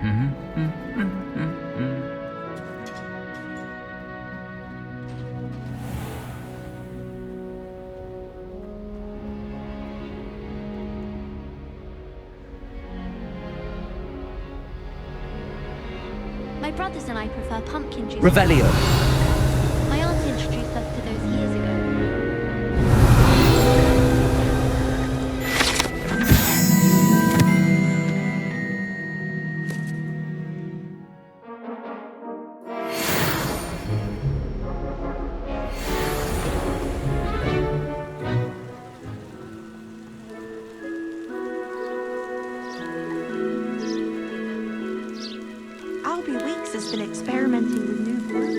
My brothers and I prefer pumpkin juice. Revelio. My aunt introduced us to those years ago. Has been experimenting with new brews.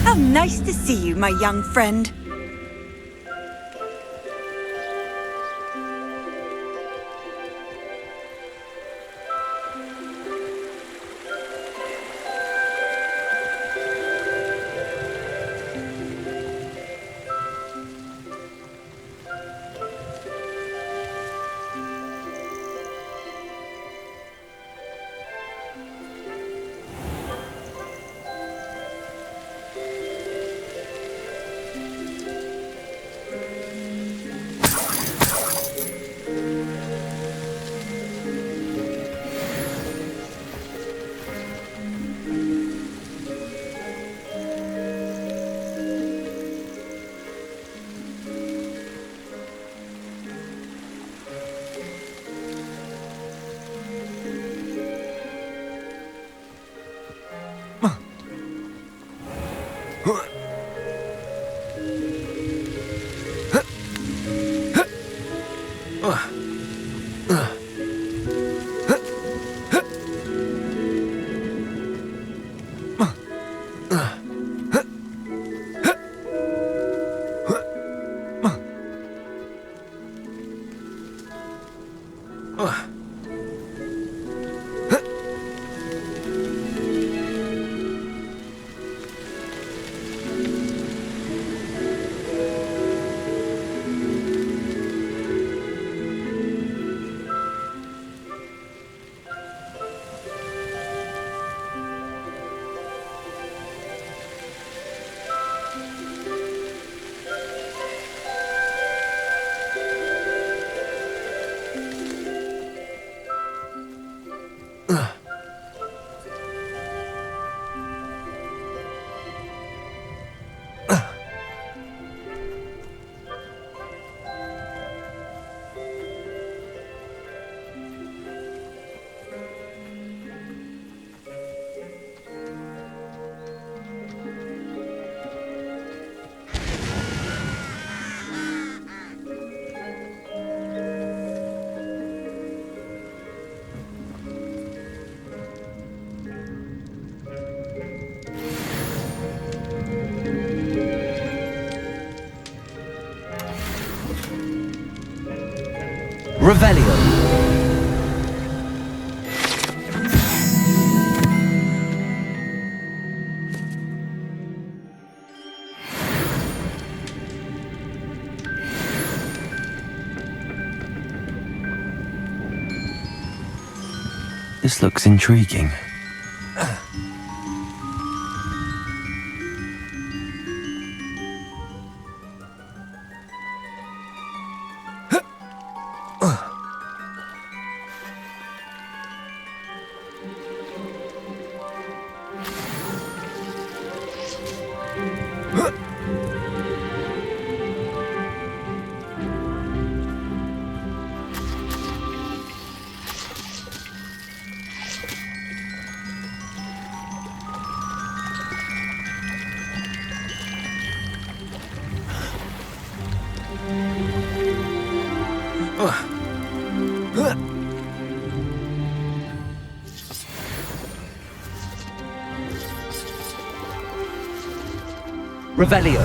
How nice to see you, my young friend. Revelio. This looks intriguing. Revelio.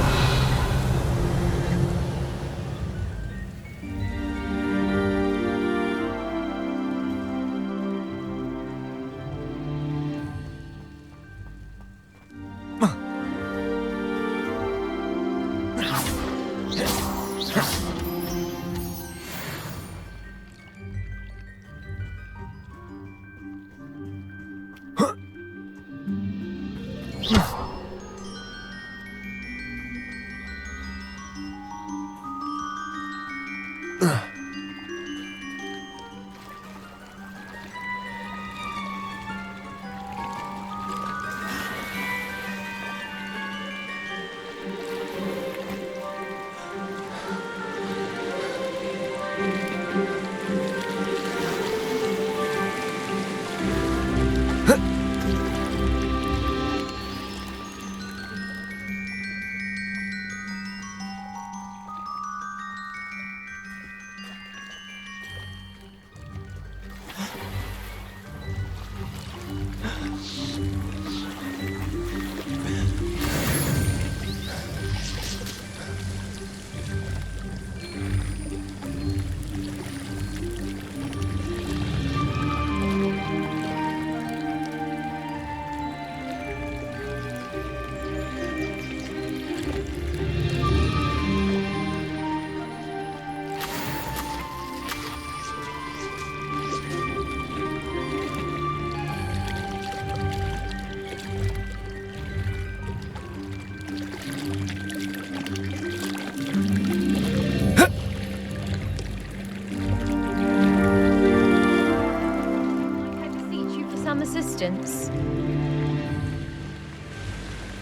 Assistance.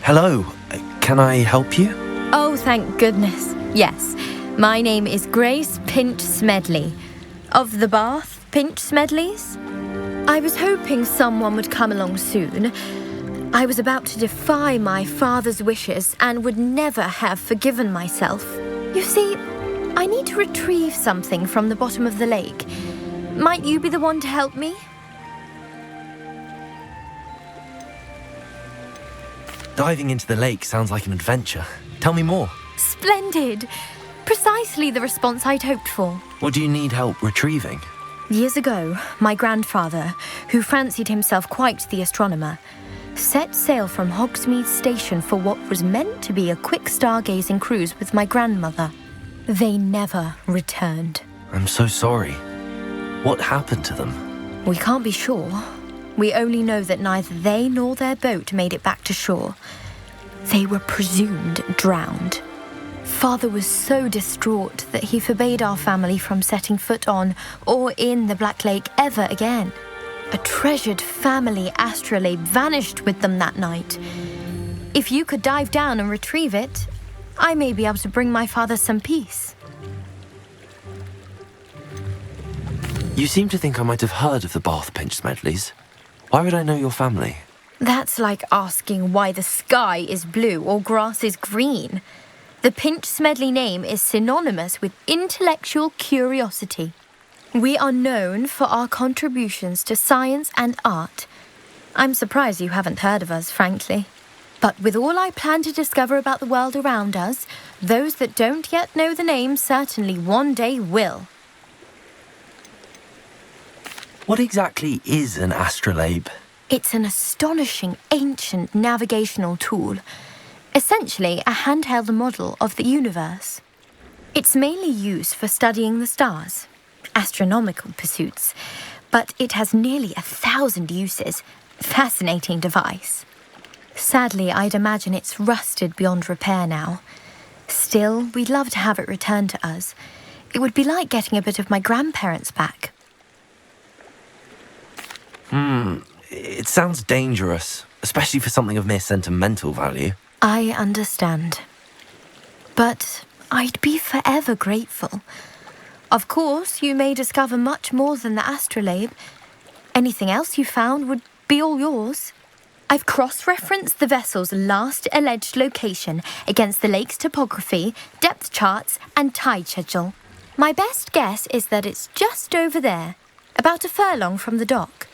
Hello, can I help you? Oh, thank goodness. Yes. My name is Grace Pinch Smedley. Of the Bath Pinch Smedleys? I was hoping someone would come along soon. I was about to defy my father's wishes and would never have forgiven myself. You see, I need to retrieve something from the bottom of the lake. Might you be the one to help me? Diving into the lake sounds like an adventure. Tell me more. Splendid! Precisely the response I'd hoped for. What do you need help retrieving? Years ago, my grandfather, who fancied himself quite the astronomer, set sail from Hogsmeade Station for what was meant to be a quick stargazing cruise with my grandmother. They never returned. I'm so sorry. What happened to them? We can't be sure. We only know that neither they nor their boat made it back to shore. They were presumed drowned. Father was so distraught that he forbade our family from setting foot on or in the Black Lake ever again. A treasured family astrolabe vanished with them that night. If you could dive down and retrieve it, I may be able to bring my father some peace. You seem to think I might have heard of the Bath Pinch Smedleys. Why would I know your family? That's like asking why the sky is blue or grass is green. The Pinch Smedley name is synonymous with intellectual curiosity. We are known for our contributions to science and art. I'm surprised you haven't heard of us, frankly. But with all I plan to discover about the world around us, those that don't yet know the name certainly one day will. What exactly is an astrolabe? It's an astonishing ancient navigational tool. Essentially a handheld model of the universe. It's mainly used for studying the stars, astronomical pursuits, but it has nearly 1,000 uses. Fascinating device. Sadly, I'd imagine it's rusted beyond repair now. Still, we'd love to have it returned to us. It would be like getting a bit of my grandparents back. It sounds dangerous, especially for something of mere sentimental value. I understand. But I'd be forever grateful. Of course, you may discover much more than the astrolabe. Anything else you found would be all yours. I've cross-referenced the vessel's last alleged location against the lake's topography, depth charts, and tide schedule. My best guess is that it's just over there, about a furlong from the dock.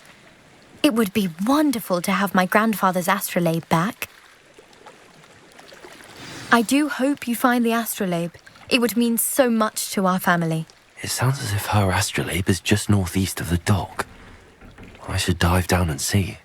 It would be wonderful to have my grandfather's astrolabe back. I do hope you find the astrolabe. It would mean so much to our family. It sounds as if her astrolabe is just northeast of the dock. I should dive down and see.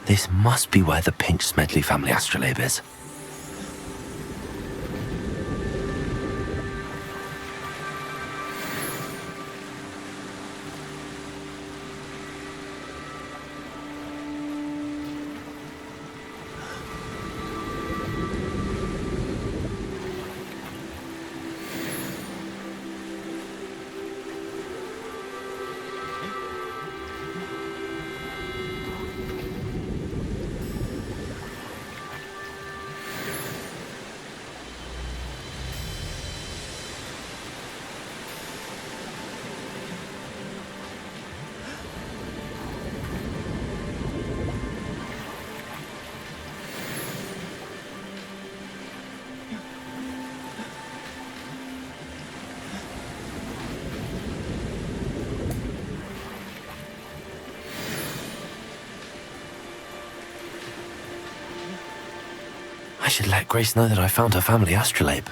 This must be where the Pinch Smedley family astrolabe is. I should let Grace know that I found her family astrolabe.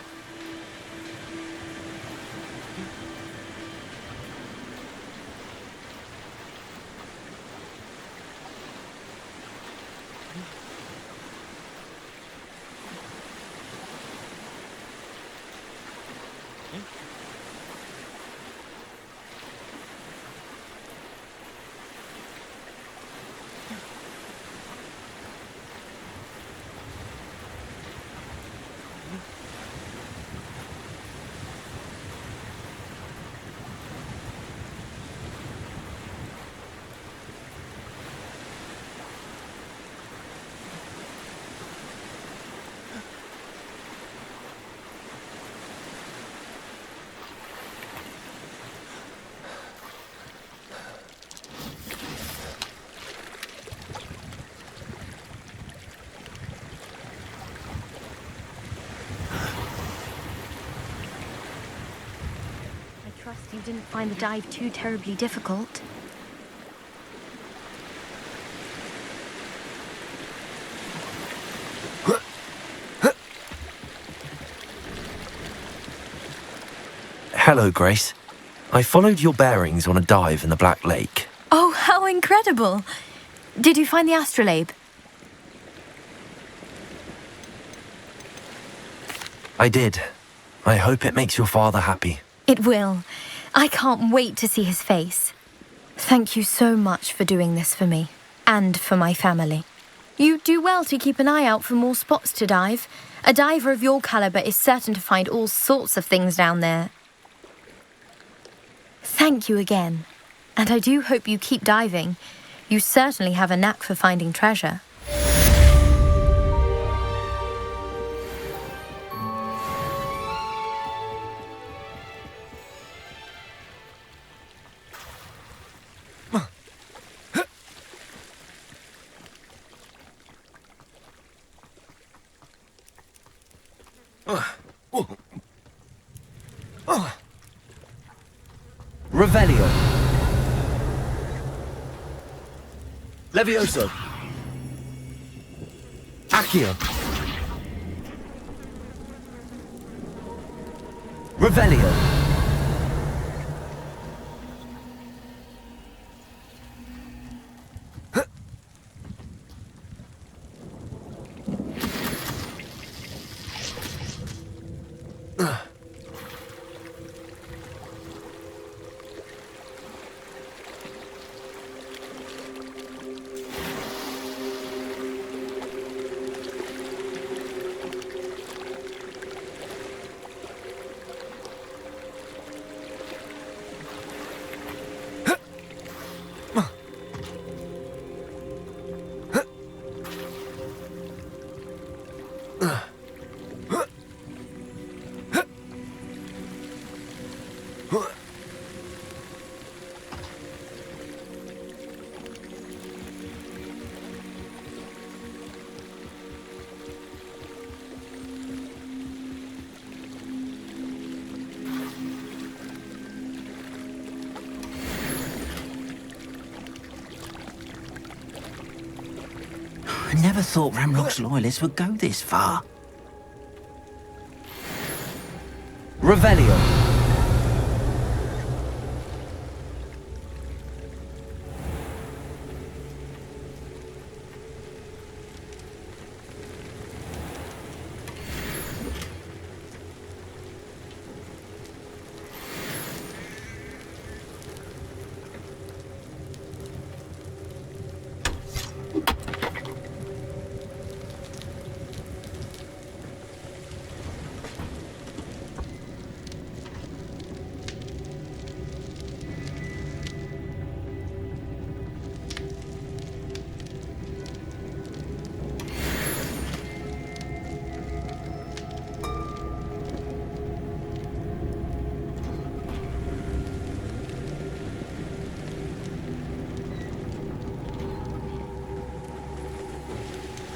I trust you didn't find the dive too terribly difficult. Hello, Grace. I followed your bearings on a dive in the Black Lake. Oh, how incredible! Did you find the astrolabe? I did. I hope it makes your father happy. It will. I can't wait to see his face. Thank you so much for doing this for me, and for my family. You do well to keep an eye out for more spots to dive. A diver of your caliber is certain to find all sorts of things down there. Thank you again, and I do hope you keep diving. You certainly have a knack for finding treasure. Revelio. Levioso. Accio. Revelio. I never thought Ramrock's loyalists would go this far. Revelio.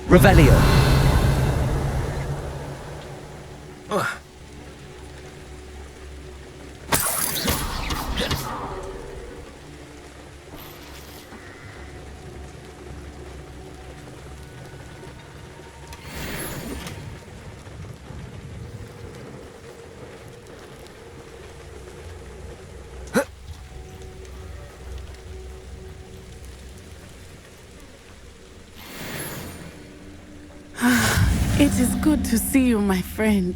Revelio. It is good to see you, my friend.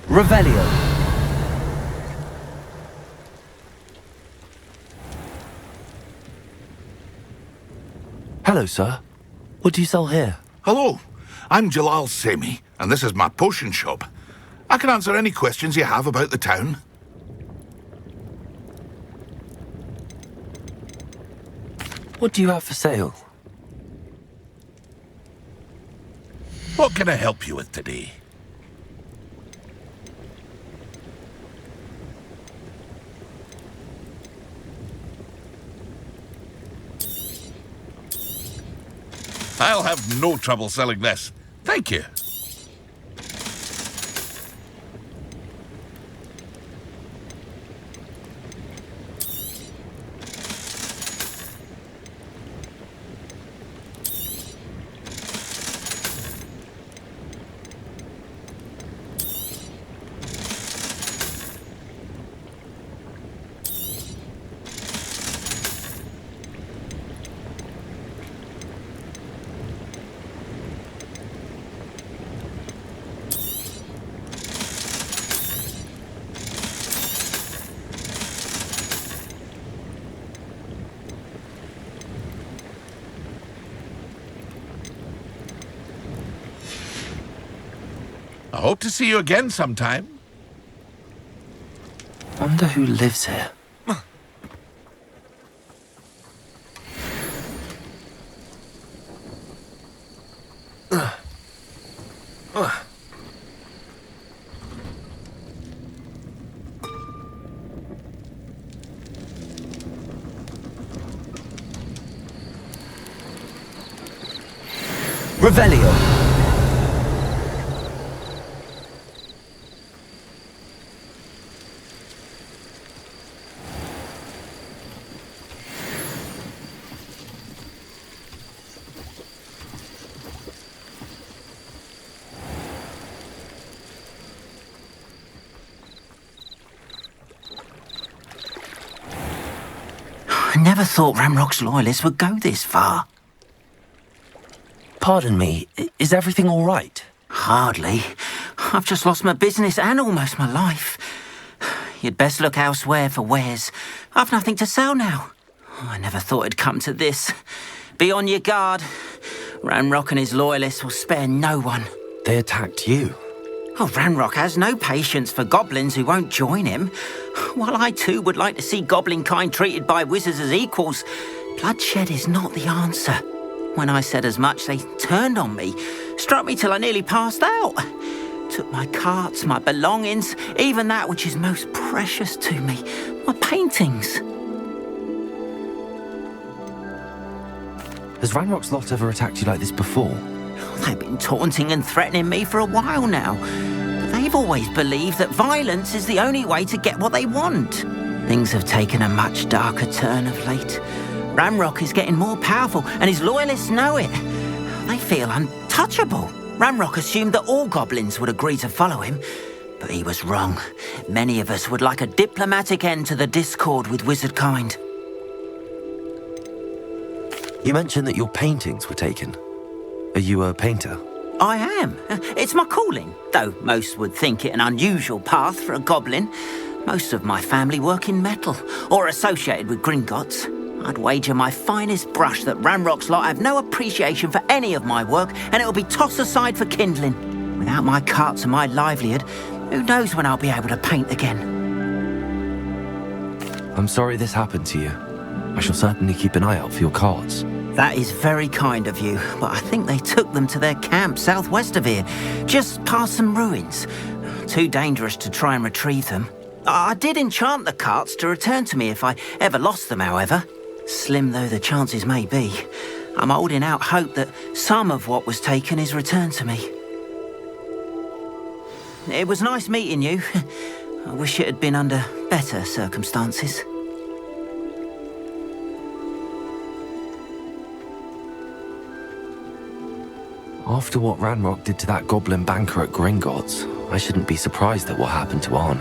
Revelio. Hello, sir. What do you sell here? Hello, I'm Jalal Semi, and this is my potion shop. I can answer any questions you have about the town. What do you have for sale? What can I help you with today? I'll have no trouble selling this. Thank you. I hope to see you again sometime. Wonder who lives here. Revelio. I never thought Ranrock's loyalists would go this far. Pardon me, is everything all right? Hardly. I've just lost my business and almost my life. You'd best look elsewhere for wares. I've nothing to sell now. I never thought it'd come to this. Be on your guard. Ranrock and his loyalists will spare no one. They attacked you. Oh, Ranrock has no patience for goblins who won't join him. While I too would like to see goblin kind treated by wizards as equals, bloodshed is not the answer. When I said as much, they turned on me, struck me till I nearly passed out. Took my carts, my belongings, even that which is most precious to me, my paintings. Has Ranrock's lot ever attacked you like this before? They've been taunting and threatening me for a while now. But they've always believed that violence is the only way to get what they want. Things have taken a much darker turn of late. Ranrock is getting more powerful, and his loyalists know it. They feel untouchable. Ranrock assumed that all goblins would agree to follow him, but he was wrong. Many of us would like a diplomatic end to the discord with wizard kind. You mentioned that your paintings were taken. Are you a painter? I am. It's my calling, though most would think it an unusual path for a goblin. Most of my family work in metal, or associated with Gringotts. I'd wager my finest brush that Ranrock's lot have no appreciation for any of my work, and it'll be tossed aside for kindling. Without my carts and my livelihood, who knows when I'll be able to paint again. I'm sorry this happened to you. I shall certainly keep an eye out for your cards. That is very kind of you, but I think they took them to their camp southwest of here, just past some ruins. Too dangerous to try and retrieve them. I did enchant the carts to return to me if I ever lost them, however. Slim though the chances may be, I'm holding out hope that some of what was taken is returned to me. It was nice meeting you. I wish it had been under better circumstances. After what Ranrock did to that goblin banker at Gringotts, I shouldn't be surprised at what happened to Arn.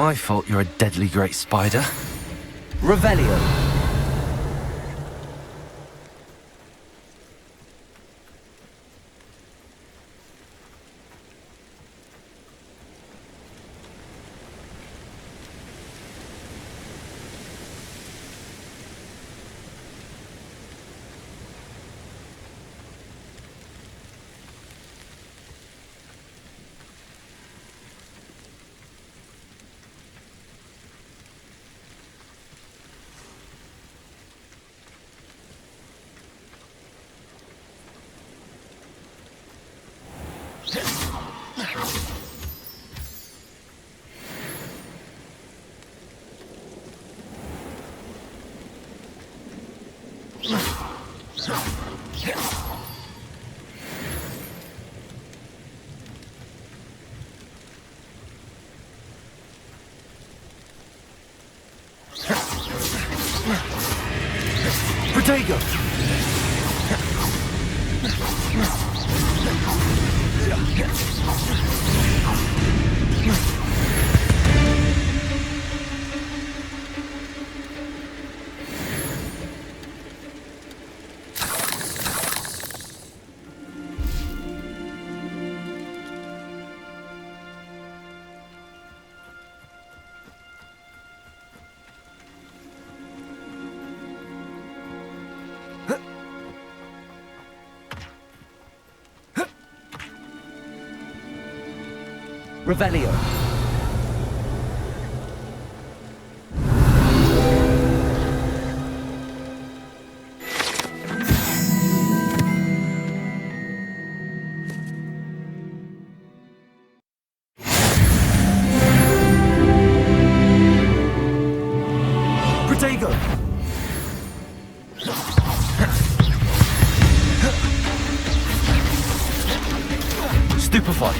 my fault you're a deadly great spider. Revelio. Protego! Revelio. Protego! Stupefy!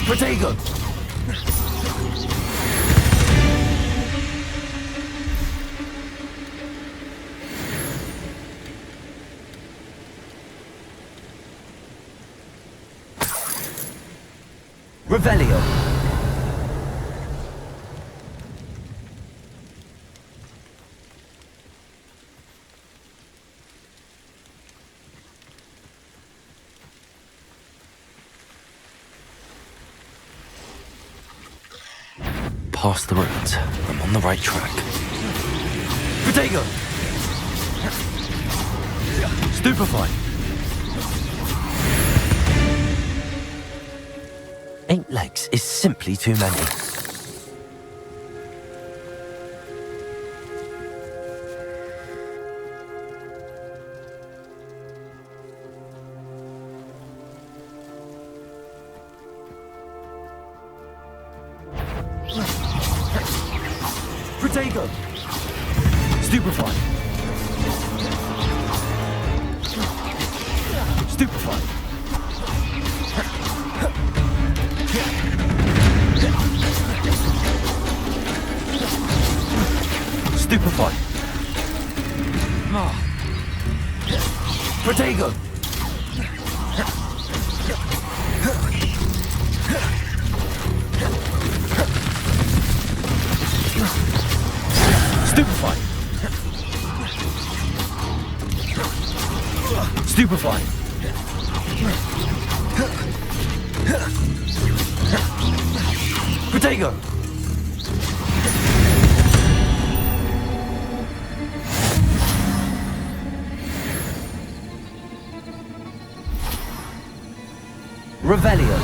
Protego! Revelio. Past the ruins. I'm on the right track. Protego! Stupefy! 8 legs is simply too many. Protego! Stupefy! Stupefy! Stupefy! Protego! Stupefy! Stupefy! Protego! Revelio.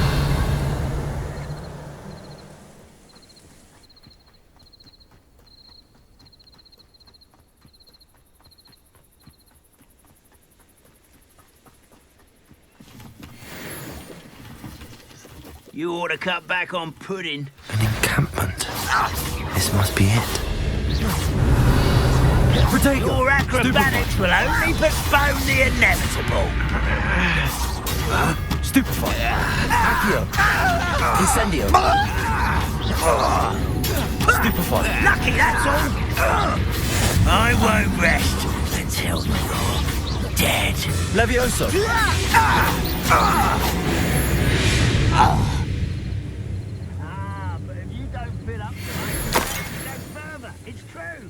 You ought to cut back on pudding. An encampment. This must be it. Protego! Your acrobatics will only postpone the inevitable. Stupefy! Accio! Incendio! Stupefied. Lucky, that's all. I won't rest until you're dead. Levioso. But if you don't fill up tonight, go further. It's true.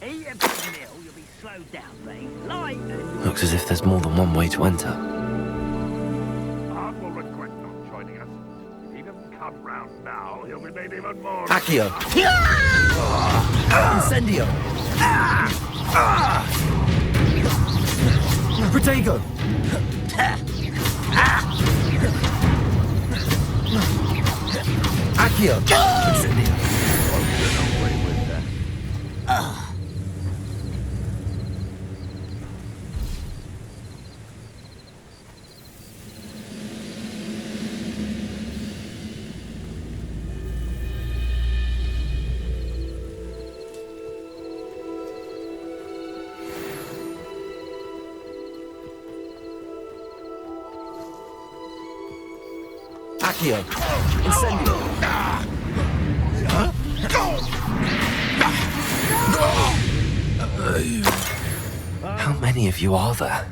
Eat a big meal, you'll be slowed down, mate. Light and... Looks as if there's more than one way to enter. Art will regret not joining us. If he doesn't come round now, he'll be made even more... Accio. Incendio. Protego. Accio. Incendio. Accio. Incendio. How many of you are there?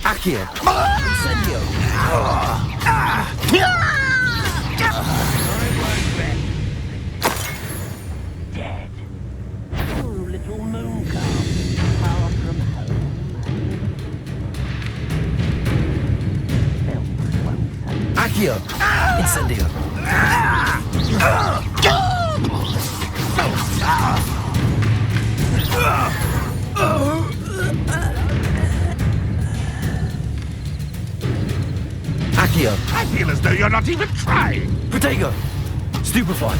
Accio. Incendio. Dead. Oh, little moon calf, far from home. Accio. Incendio. Accio. I feel as though you're not even trying. Protego. Stupefied.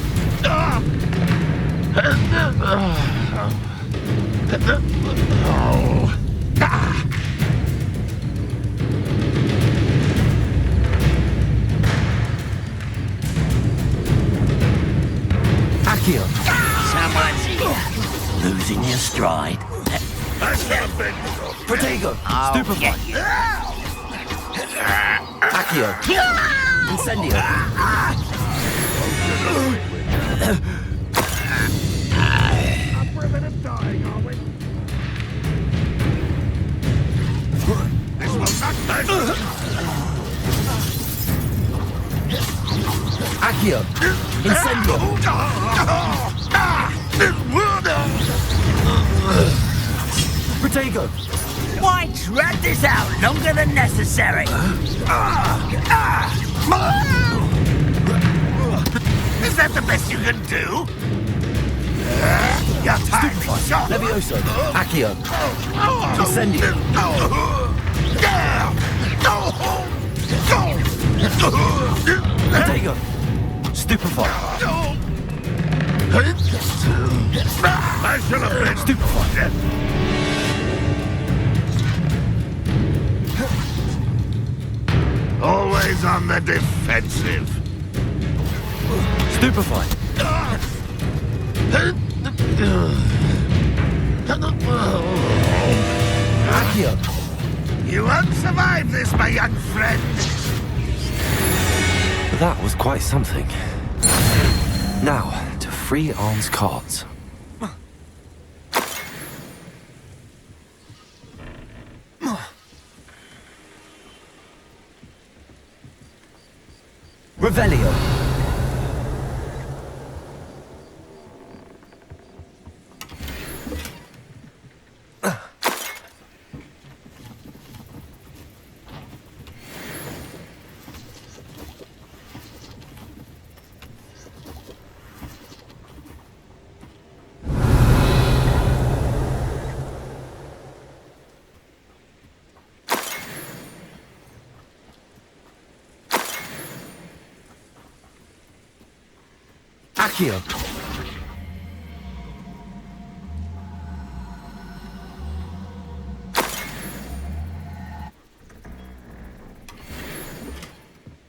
Accio. Someone's here. Losing your stride. I should have been so... Protego. Stupefied. Accio. Incendio. Up for a bit of dying, are we? This will not end. Accio. Incendio. Protego. Why drag this out longer than necessary? Is that the best you can do? Your time is short. Levioso. Accio. Incendio. Protego. Stupefied. I should have been Stupefied. Always on the defensive. Stupefied. Accio. You won't survive this, my young friend. That was quite something. Now, to free Arn's cards. Revelio. Accio.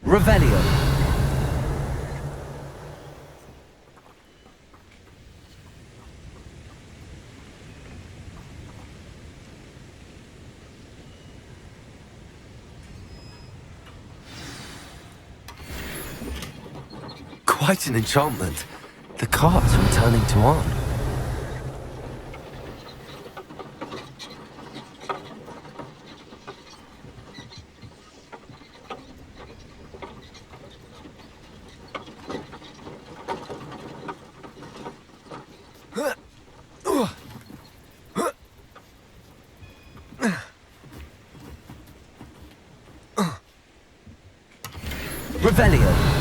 Revelio. Quite an enchantment. The carts are returning to on. Revelio.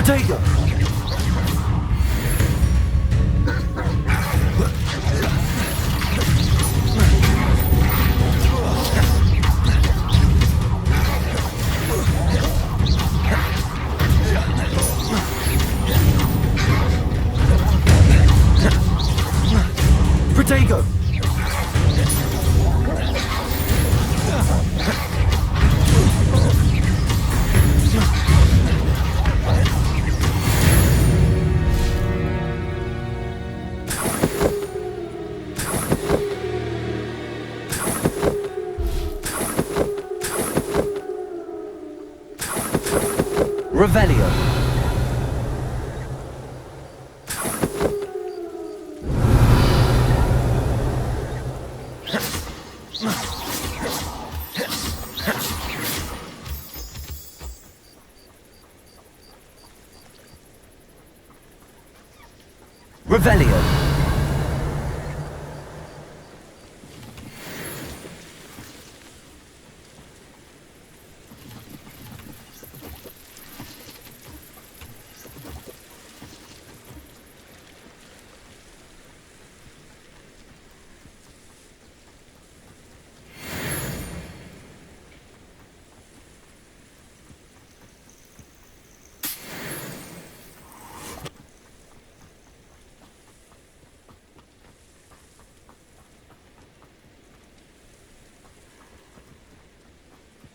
Protego! Protego! Revelio. Revelio.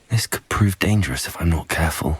This could prove dangerous if I'm not careful.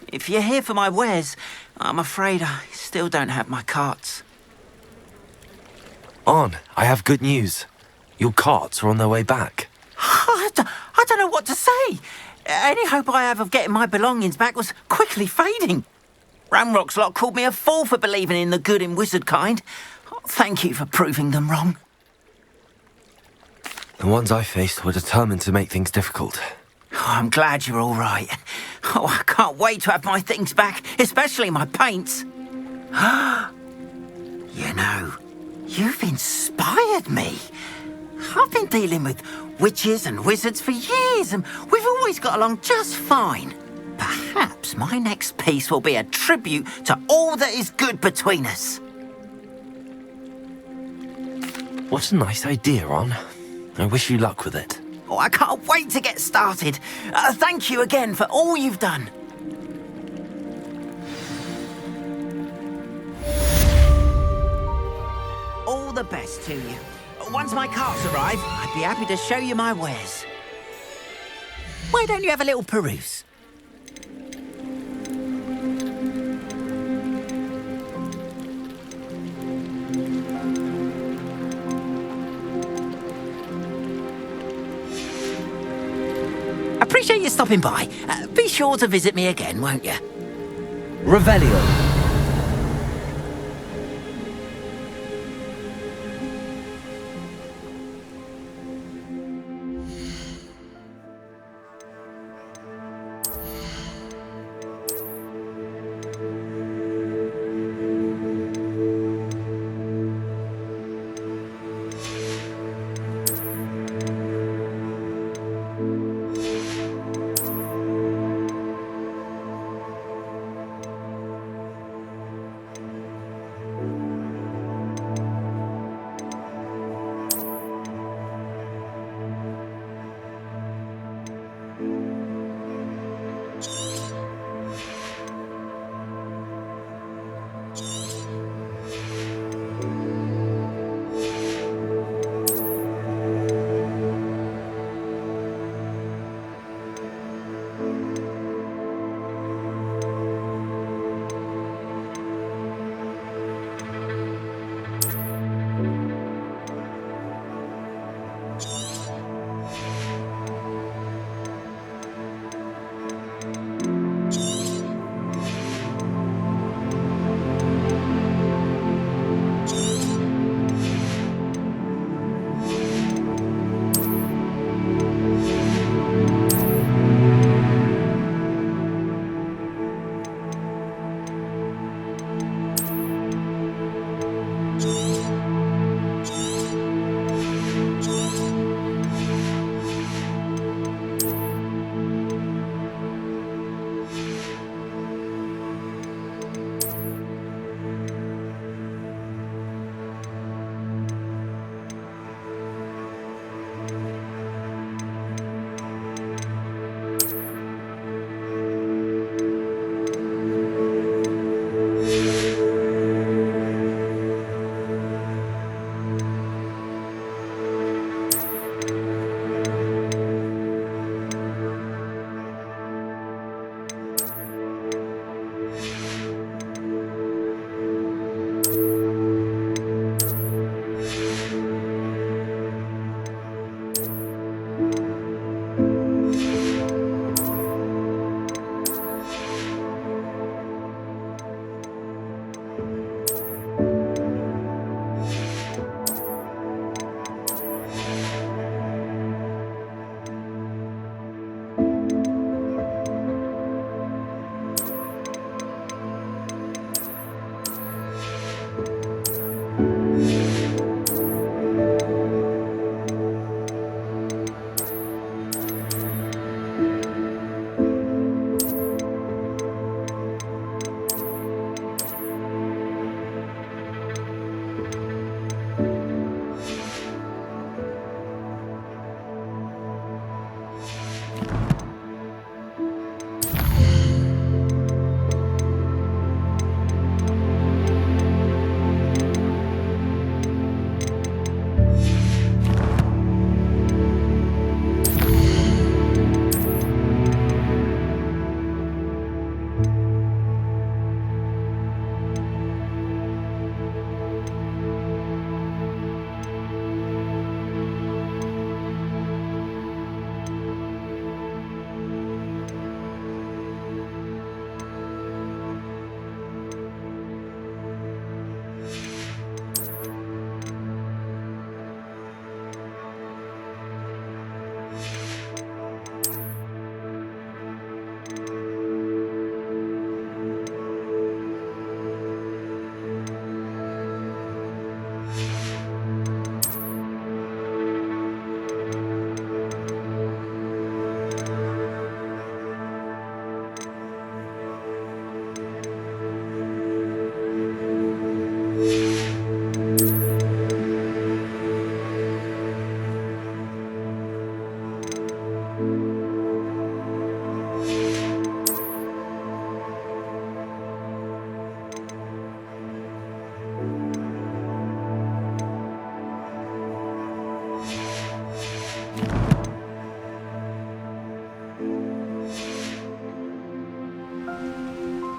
If you're here for my wares, I'm afraid I still don't have my carts. On, I have good news. Your carts are on their way back. I don't know what to say. Any hope I have of getting my belongings back was quickly fading. Ranrock's lot called me a fool for believing in the good in wizard kind. Thank you for proving them wrong. The ones I faced were determined to make things difficult. Oh, I'm glad you're all right. Oh, I can't wait to have my things back, especially my paints. You know, you've inspired me. I've been dealing with witches and wizards for years, and we've always got along just fine. Perhaps my next piece will be a tribute to all that is good between us. What a nice idea, On. I wish you luck with it. Oh, I can't wait to get started. Thank you again for all you've done. the best to you. Once my carts arrive, I'd be happy to show you my wares. Why don't you have a little peruse? Appreciate you stopping by. Be sure to visit me again, won't you? Revelio.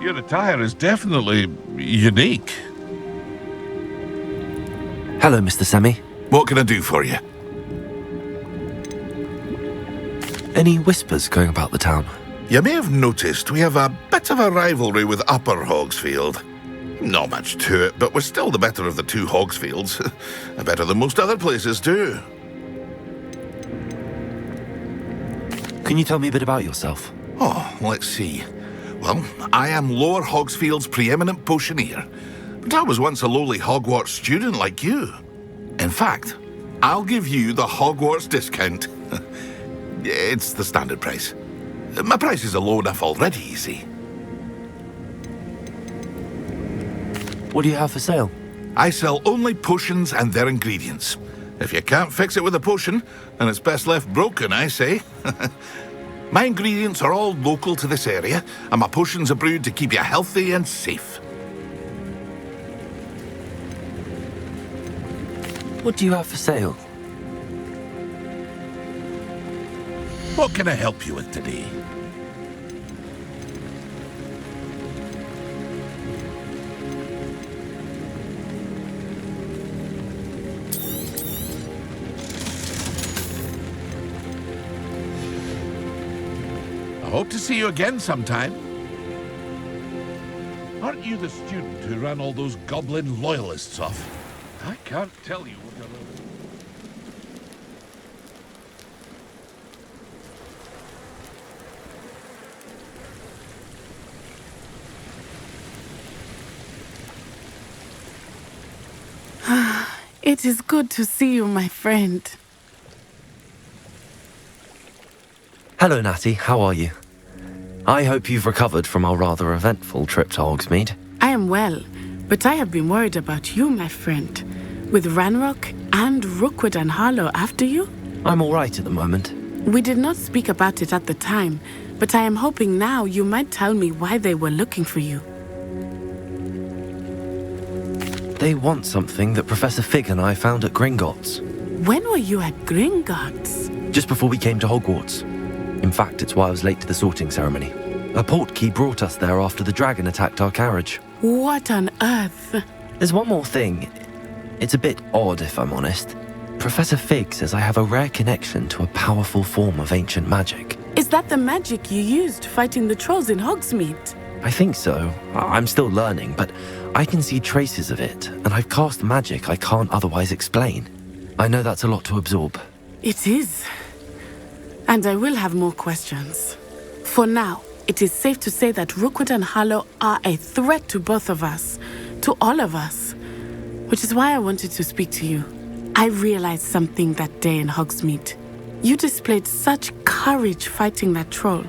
Your attire is definitely unique. Hello, Mr. Semi. What can I do for you? Any whispers going about the town? You may have noticed we have a bit of a rivalry with Upper Hogsfield. Not much to it, but we're still the better of the two Hogsfields. Better than most other places, too. Can you tell me a bit about yourself? Oh, let's see. Well, I am Lower Hogsfield's preeminent potioneer, but I was once a lowly Hogwarts student like you. In fact, I'll give you the Hogwarts discount. It's the standard price. My prices are low enough already, you see. What do you have for sale? I sell only potions and their ingredients. If you can't fix it with a potion, then it's best left broken, I say. My ingredients are all local to this area, and my potions are brewed to keep you healthy and safe. What do you have for sale? What can I help you with today? I hope to see you again sometime. Aren't you the student who ran all those goblin loyalists off? I can't tell you what you're... It is good to see you, my friend. Hello, Natty. How are you? I hope you've recovered from our rather eventful trip to Hogsmeade. I am well, but I have been worried about you, my friend. With Ranrock and Rookwood and Harlow after you? I'm all right at the moment. We did not speak about it at the time, but I am hoping now you might tell me why they were looking for you. They want something that Professor Fig and I found at Gringotts. When were you at Gringotts? Just before we came to Hogwarts. In fact, it's why I was late to the sorting ceremony. A portkey brought us there after the dragon attacked our carriage. What on earth? There's one more thing. It's a bit odd, if I'm honest. Professor Fig says I have a rare connection to a powerful form of ancient magic. Is that the magic you used fighting the trolls in Hogsmeade? I think so. I'm still learning, but I can see traces of it, and I've cast magic I can't otherwise explain. I know that's a lot to absorb. It is. And I will have more questions. For now, it is safe to say that Rookwood and Harlow are a threat to both of us, to all of us, which is why I wanted to speak to you. I realized something that day in Hogsmeade. You displayed such courage fighting that troll,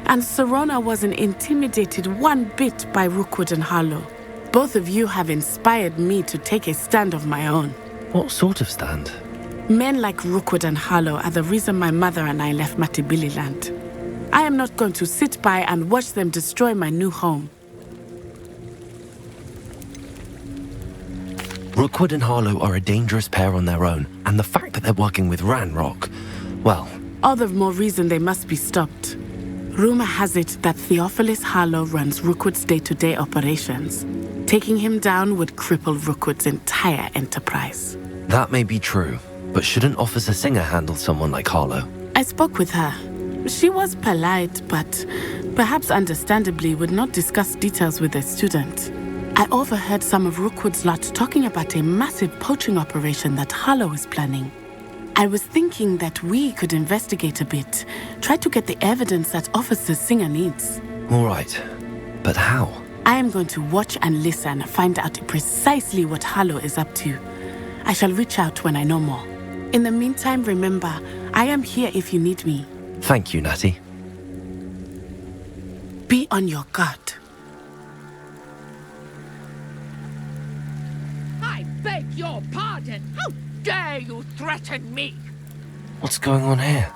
and Serona wasn't intimidated one bit by Rookwood and Harlow. Both of you have inspired me to take a stand of my own. What sort of stand? Men like Rookwood and Harlow are the reason my mother and I left Matabeleland. I am not going to sit by and watch them destroy my new home. Rookwood and Harlow are a dangerous pair on their own, and the fact that they're working with Ranrock, well... All the more reason they must be stopped. Rumor has it that Theophilus Harlow runs Rookwood's day-to-day operations. Taking him down would cripple Rookwood's entire enterprise. That may be true, but shouldn't Officer Singer handle someone like Harlow? I spoke with her. She was polite, but perhaps understandably would not discuss details with a student. I overheard some of Rookwood's lot talking about a massive poaching operation that Harlow is planning. I was thinking that we could investigate a bit, try to get the evidence that Officer Singer needs. All right, but how? I am going to watch and listen, find out precisely what Harlow is up to. I shall reach out when I know more. In the meantime, remember, I am here if you need me. Thank you, Natty. Be on your guard. I beg your pardon. How dare you threaten me? What's going on here?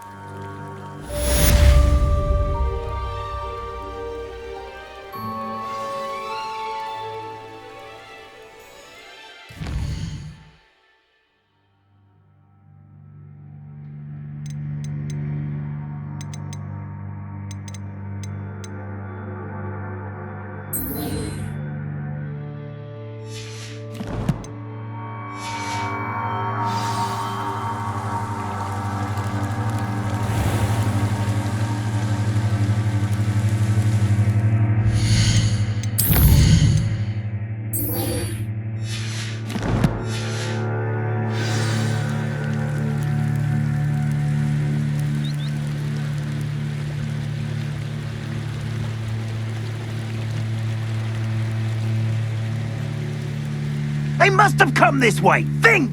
They must have come this way. Think!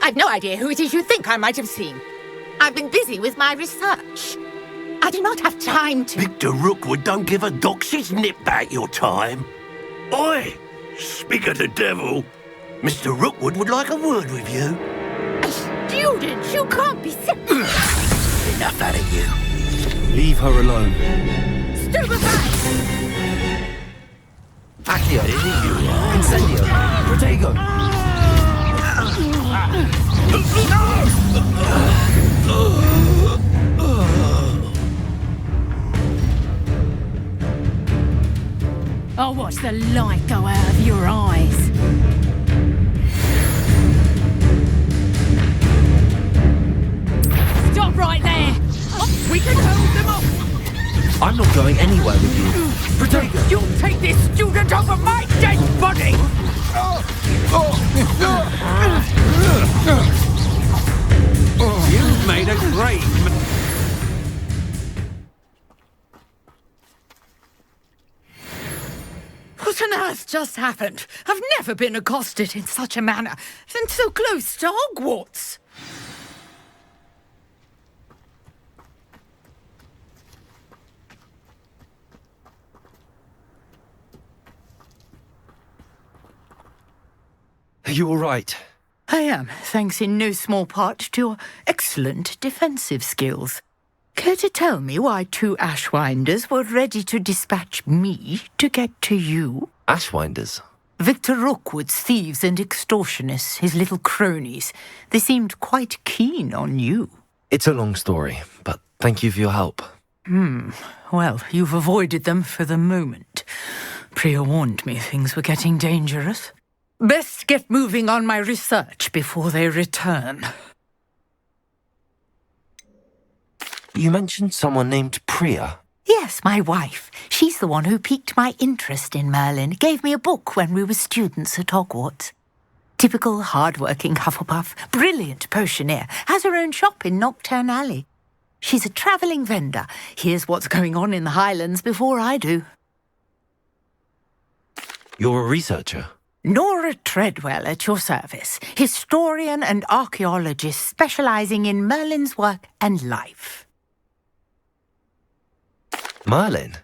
I've no idea who it is you think I might have seen. I've been busy with my research. I do not have time to... Victor Rookwood don't give a doxy's nip about your time. Oi! Speak of the devil. Mr. Rookwood would like a word with you. A student? You can't be... Enough out of you. Leave her alone. Stupefy! Accio, Incendio, Protego. I'll watch the light go out of your eyes. Stop right there! We can hold them off! I'm not going anywhere with you. Protego! You'll take this student over my dead body! You've made a great... What on earth just happened? I've never been accosted in such a manner, and so close to Hogwarts. Are you all right? I am, thanks in no small part to your excellent defensive skills. Care to tell me why 2 Ashwinders were ready to dispatch me to get to you? Ashwinders? Victor Rookwood's thieves and extortionists, his little cronies. They seemed quite keen on you. It's a long story, but thank you for your help. Well, you've avoided them for the moment. Priya warned me things were getting dangerous. Best get moving on my research before they return. You mentioned someone named Priya. Yes, my wife. She's the one who piqued my interest in Merlin. Gave me a book when we were students at Hogwarts. Typical hard-working Hufflepuff, brilliant potioneer, has her own shop in Knockturn Alley. She's a travelling vendor. Hears what's going on in the Highlands before I do. You're a researcher? Nora Treadwell at your service, historian and archaeologist specialising in Merlin's work and life. Merlin?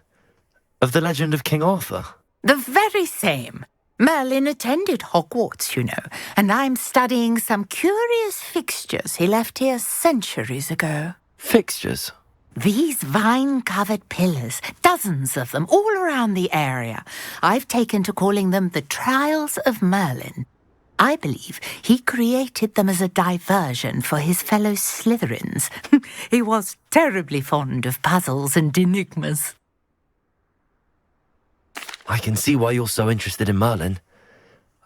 Of the legend of King Arthur? The very same. Merlin attended Hogwarts, you know, and I'm studying some curious fixtures he left here centuries ago. Fixtures? These vine-covered pillars, dozens of them, all around the area. I've taken to calling them the Trials of Merlin. I believe he created them as a diversion for his fellow Slytherins. He was terribly fond of puzzles and enigmas. I can see why you're so interested in Merlin.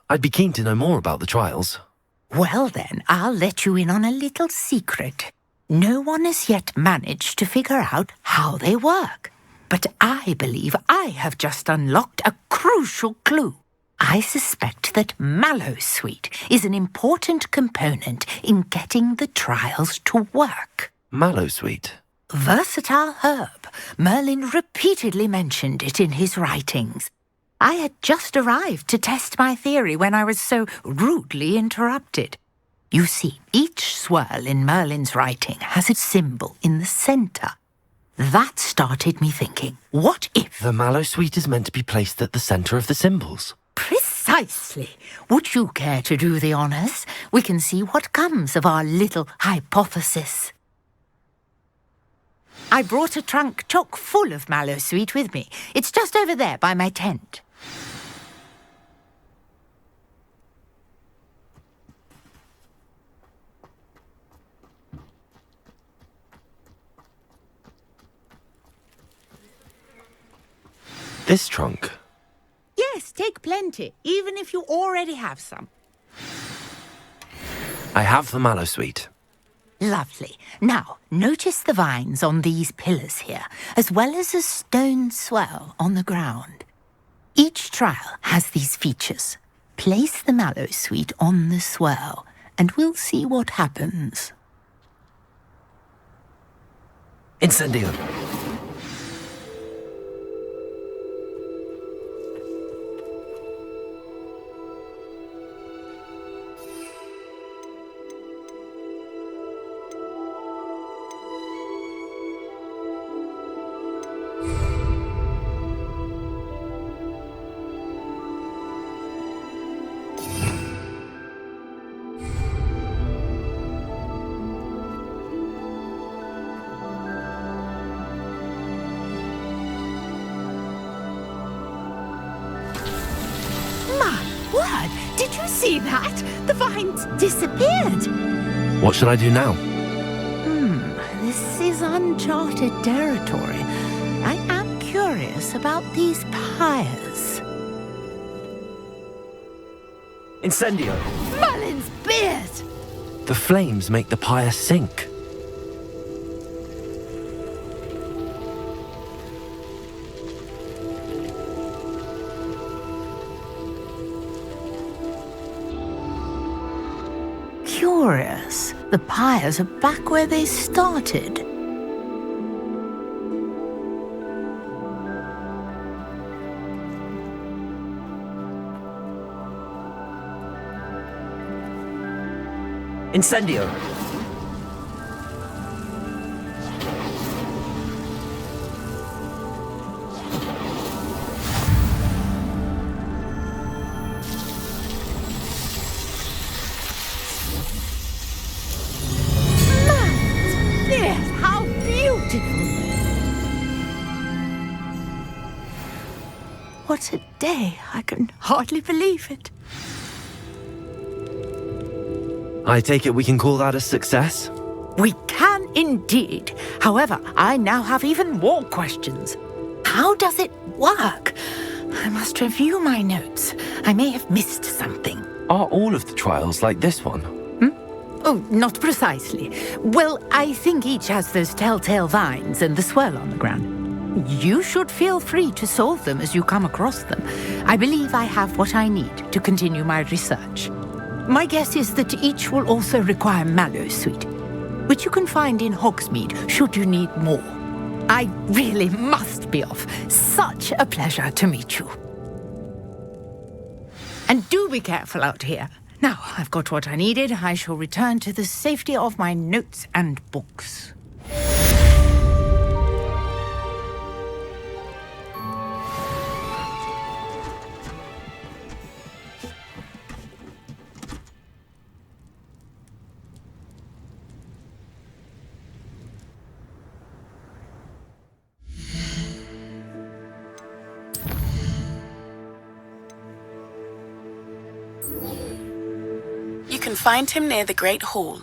I'd be keen to know more about the trials. Well then, I'll let you in on a little secret. No one has yet managed to figure out how they work. But I believe I have just unlocked a crucial clue. I suspect that Mallowsweet is an important component in getting the trials to work. Mallowsweet? Versatile herb. Merlin repeatedly mentioned it in his writings. I had just arrived to test my theory when I was so rudely interrupted. You see, each swirl in Merlin's writing has its symbol in the centre. That started me thinking, what if... The Mallowsweet is meant to be placed at the centre of the symbols. Precisely. Would you care to do the honours? We can see what comes of our little hypothesis. I brought a trunk chock full of Mallowsweet with me. It's just over there by my tent. This trunk? Yes, take plenty, even if you already have some. I have the Mallowsweet. Lovely. Now, notice the vines on these pillars here, as well as a stone swell on the ground. Each trial has these features. Place the Mallowsweet on the swirl, and we'll see what happens. Incendio. See that? The vines disappeared. What should I do now? This is uncharted territory. I am curious about these pyres. Incendio! Merlin's beard! The flames make the pyre sink. Curious. The pyres are back where they started. Incendio! How beautiful! What a day. I can hardly believe it. I take it we can call that a success? We can indeed. However, I now have even more questions. How does it work? I must review my notes. I may have missed something. Are all of the trials like this one? Oh, not precisely. Well, I think each has those telltale vines and the swirl on the ground. You should feel free to solve them as you come across them. I believe I have what I need to continue my research. My guess is that each will also require Mallowsweet, which you can find in Hogsmeade should you need more. I really must be off. Such a pleasure to meet you. And do be careful out here. Now, I've got what I needed. I shall return to the safety of my notes and books. You can find him near the Great Hall.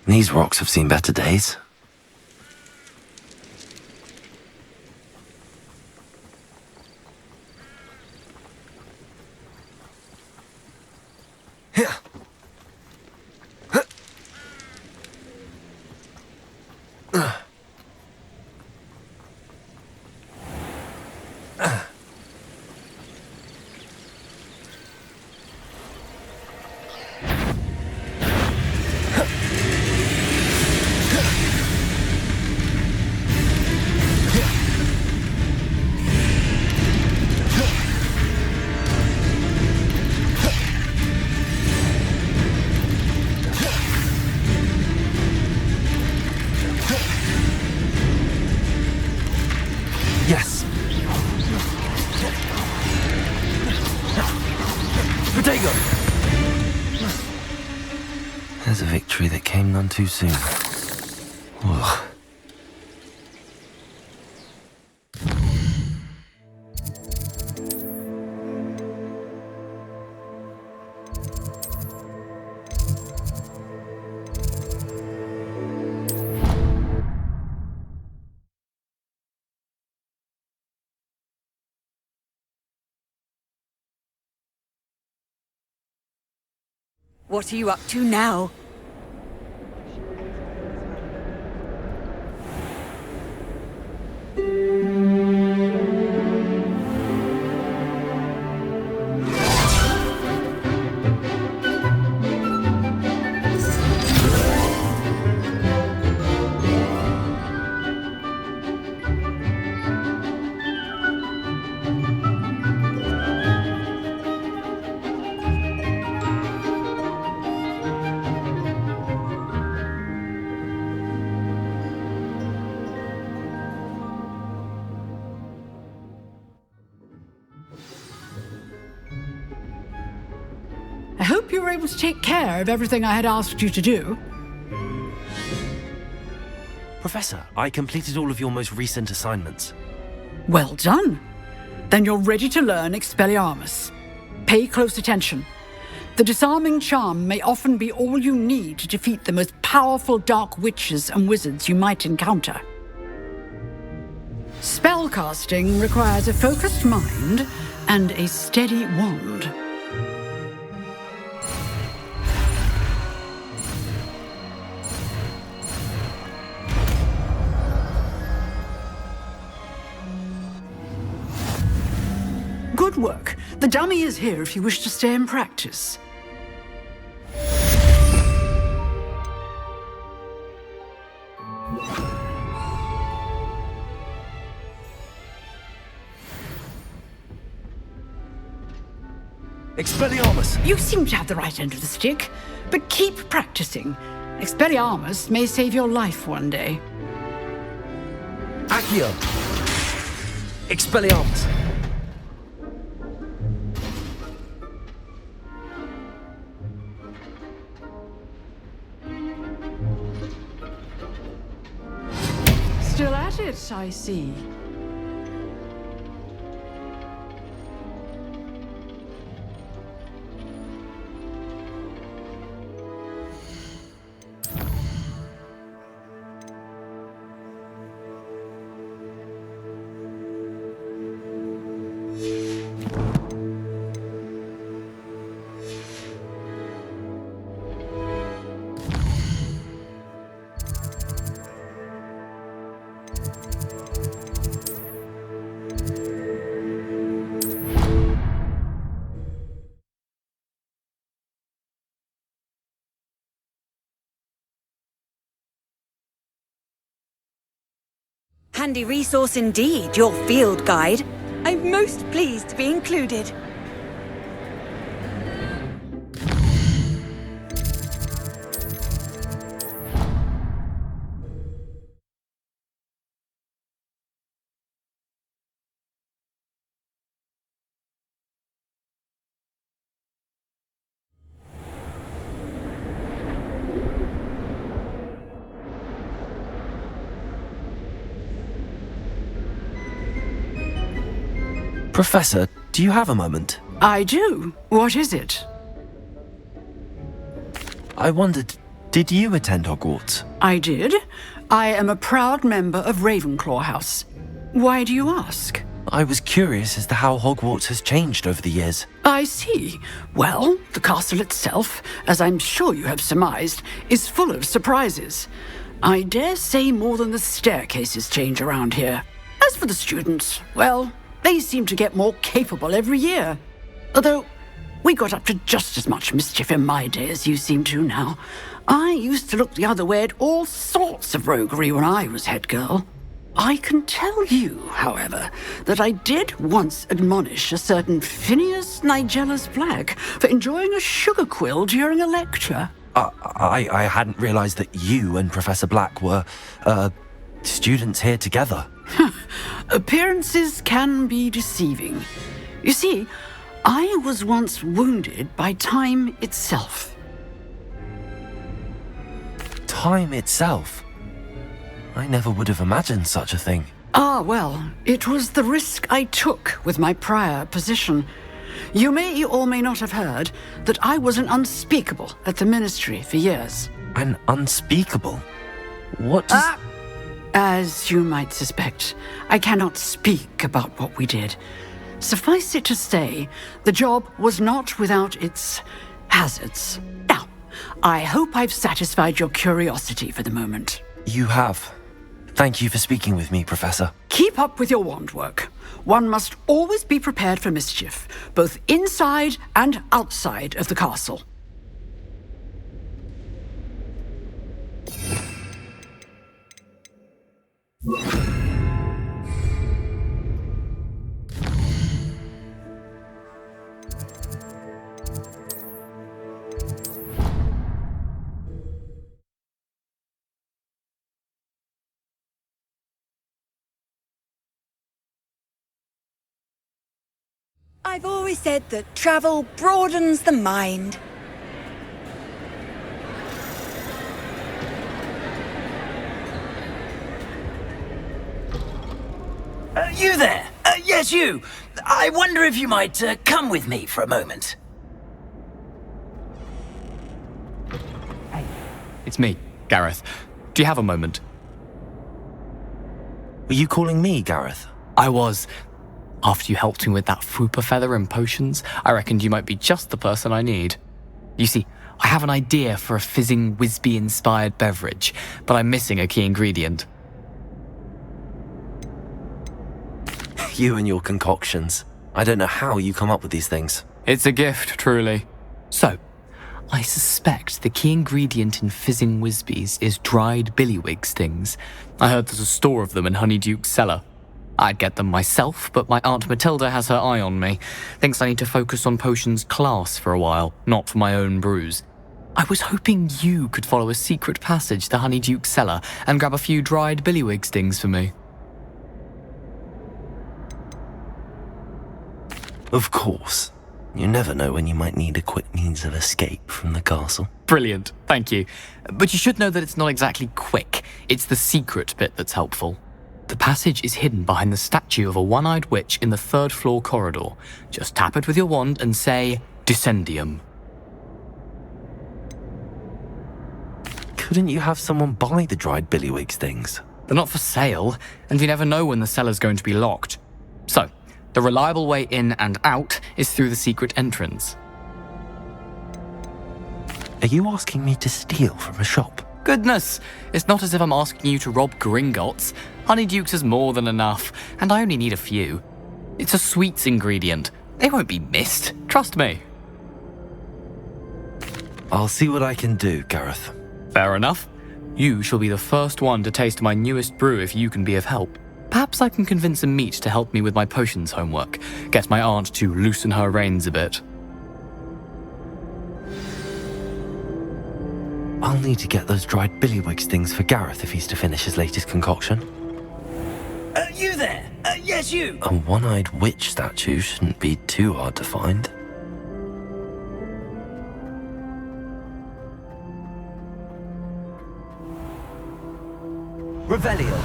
These rocks have seen better days. There's a victory that came none too soon. Ugh. What are you up to now? I hope you were able to take care of everything I had asked you to do. Professor, I completed all of your most recent assignments. Well done. Then you're ready to learn Expelliarmus. Pay close attention. The disarming charm may often be all you need to defeat the most powerful dark witches and wizards you might encounter. Spellcasting requires a focused mind and a steady wand. Good work. The dummy is here if you wish to stay and practice. Expelliarmus! You seem to have the right end of the stick, but keep practicing. Expelliarmus may save your life one day. Accio! Expelliarmus! Still at it, I see. Handy resource indeed, your field guide. I'm most pleased to be included. Professor, do you have a moment? I do. What is it? I wondered, did you attend Hogwarts? I did. I am a proud member of Ravenclaw House. Why do you ask? I was curious as to how Hogwarts has changed over the years. I see. Well, the castle itself, as I'm sure you have surmised, is full of surprises. I dare say more than the staircases change around here. As for the students, well, they seem to get more capable every year. Although, we got up to just as much mischief in my day as you seem to now. I used to look the other way at all sorts of roguery when I was head girl. I can tell you, however, that I did once admonish a certain Phineas Nigellus Black for enjoying a sugar quill during a lecture. I hadn't realized that you and Professor Black were, students here together. Appearances can be deceiving. You see, I was once wounded by time itself. time itself. I never would have imagined such a thing. Ah, well, it was the risk I took with my prior position. You may or may not have heard that I was an unspeakable at the Ministry for years. An unspeakable? What does... As you might suspect, I cannot speak about what we did. Suffice it to say, the job was not without its hazards. Now, I hope I've satisfied your curiosity for the moment. You have. Thank you for speaking with me, Professor. Keep up with your wand work. One must always be prepared for mischief, both inside and outside of the castle. I've always said that travel broadens the mind. You there? Yes, you. I wonder if you might come with me for a moment. Hey, it's me, Gareth. Do you have a moment? Were you calling me, Gareth? I was. After you helped me with that Fupa feather and potions, I reckoned you might be just the person I need. You see, I have an idea for a fizzing Wisby-inspired beverage, but I'm missing a key ingredient. You and your concoctions. I don't know how you come up with these things. It's a gift, truly. So, I suspect the key ingredient in fizzing Wisbies is dried billywig stings. I heard there's a store of them in Honeyduke's cellar. I'd get them myself, but my Aunt Matilda has her eye on me. Thinks I need to focus on potions class for a while, not for my own brews. I was hoping you could follow a secret passage to Honeyduke's cellar and grab a few dried billywig stings for me. Of course. You never know when you might need a quick means of escape from the castle. Brilliant, thank you. But you should know that it's not exactly quick. It's the secret bit that's helpful. The passage is hidden behind the statue of a one-eyed witch in the third-floor corridor. Just tap it with your wand and say, Dissending. Couldn't you have someone buy the dried billywig stings? They're not for sale, and you never know when the cellar's going to be locked. So, the reliable way in and out is through the secret entrance. Are you asking me to steal from a shop? Goodness, it's not as if I'm asking you to rob Gringotts. Honeyduke's is more than enough, and I only need a few. It's a sweets ingredient. They won't be missed, trust me. I'll see what I can do, Gareth. Fair enough. You shall be the first one to taste my newest brew if you can be of help. Perhaps I can convince a meat to help me with my potions homework, get my aunt to loosen her reins a bit. I'll need to get those dried billywig stings for Gareth if he's to finish his latest concoction. You there? Yes, you. A one-eyed witch statue shouldn't be too hard to find. Revelio.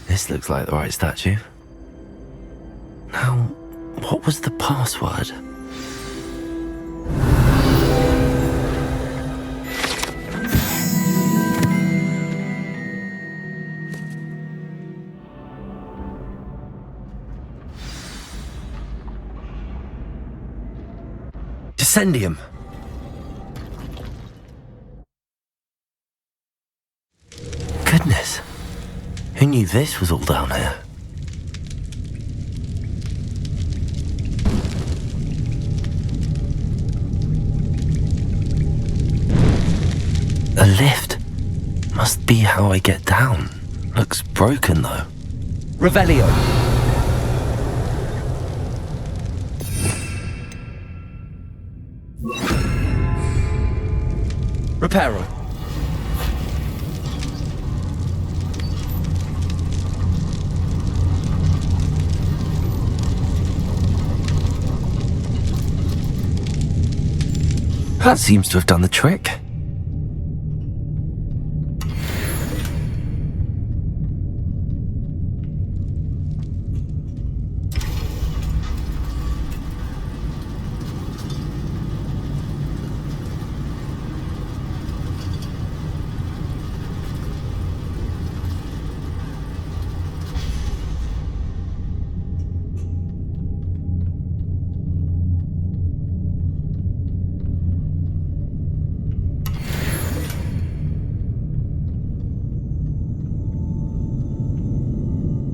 This looks like the right statue. Now, what was the password? Dissending. Goodness. Who knew this was all down here? A lift. Must be how I get down. Looks broken though. Revelio. Reparo. That seems to have done the trick.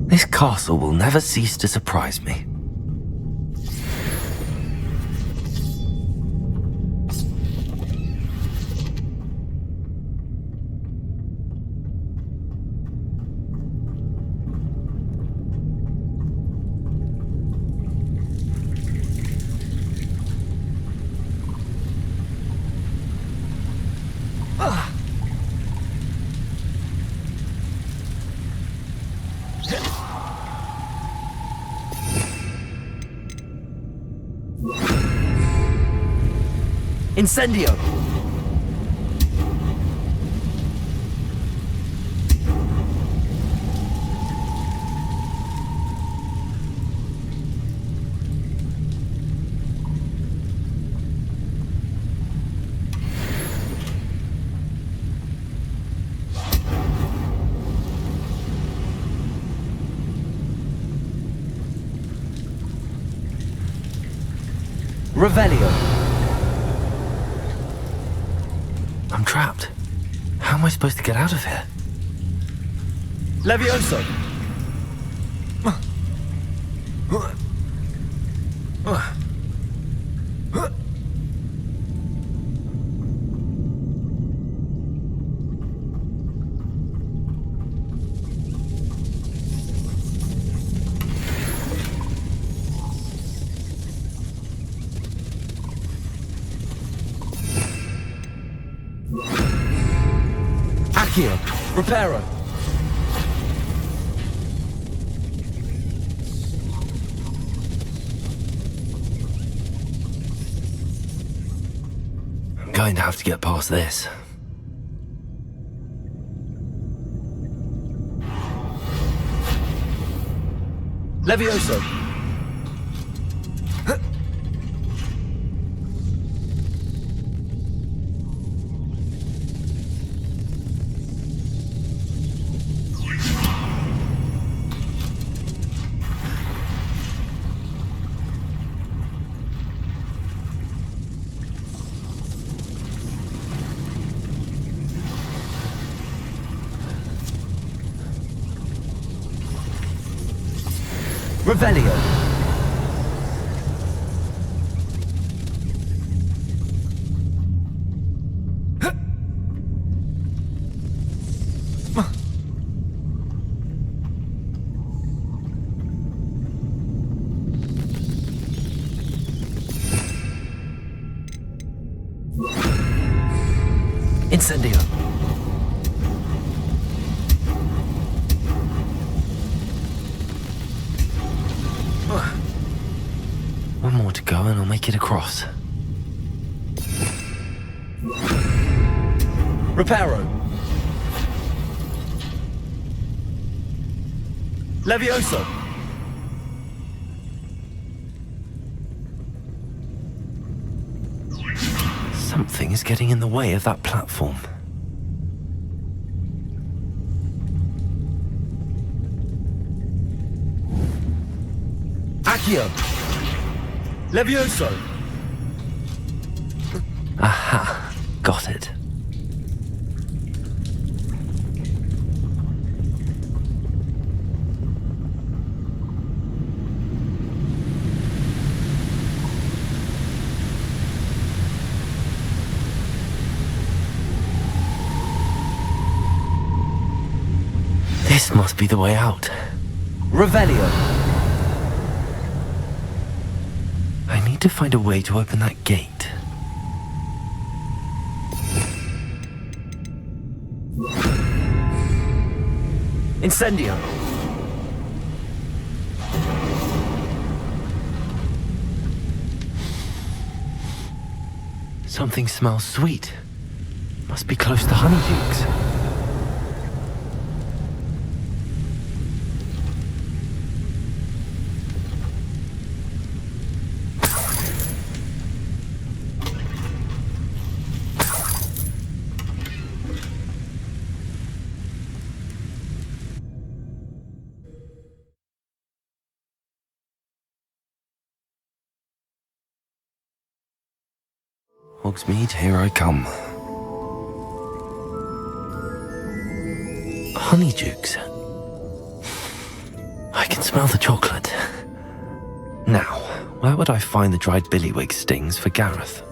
This castle will never cease to surprise me. Incendio! Revelio! I'm trapped. How am I supposed to get out of here? Levioso! Accio, Reparo. I'm going to have to get past this. Levioso. Revelio. Incendio. One more to go and I'll make it across. Reparo. Levioso. Something is getting in the way of that platform. Accio. Levioso! Aha, got it. This must be the way out. Revelio! To find a way to open that gate. Incendio. Something smells sweet. Must be close to Honeydukes. Hogsmeade, here I come. Honeydukes. I can smell the chocolate. Now, where would I find the dried billywig stings for Gareth?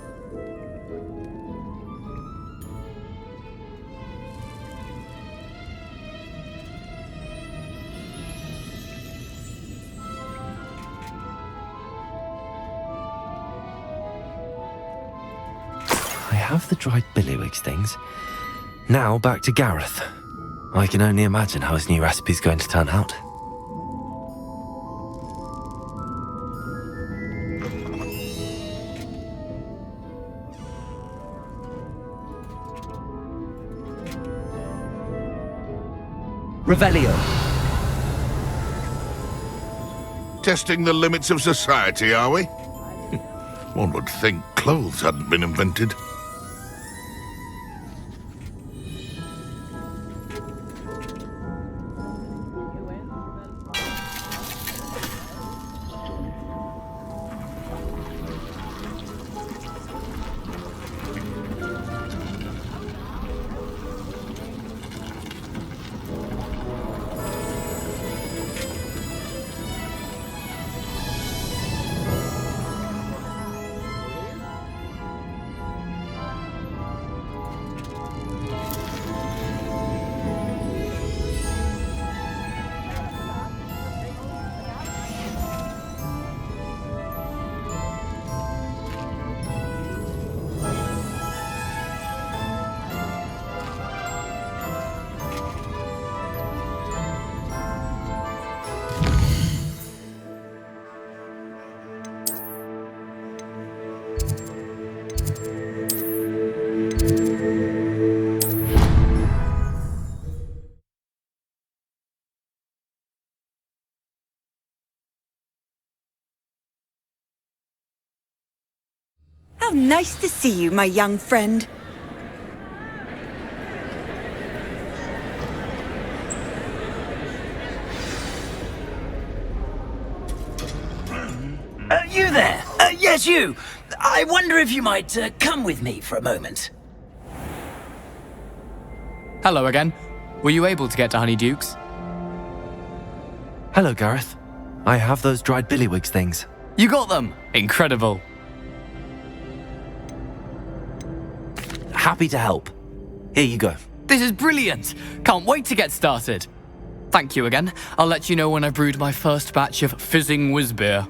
I have the dried billywig stings. Now back to Gareth. I can only imagine how his new recipe's going to turn out. Revelio. Testing the limits of society, are we? One would think clothes hadn't been invented. How nice to see you, my young friend. You there? Yes, you. I wonder if you might come with me for a moment. Hello again. Were you able to get to Honeydukes? Hello, Gareth. I have those dried billywig things. You got them! Incredible. Happy to help. Here you go. This is brilliant! Can't wait to get started. Thank you again. I'll let you know when I've brewed my first batch of fizzing whizbeer.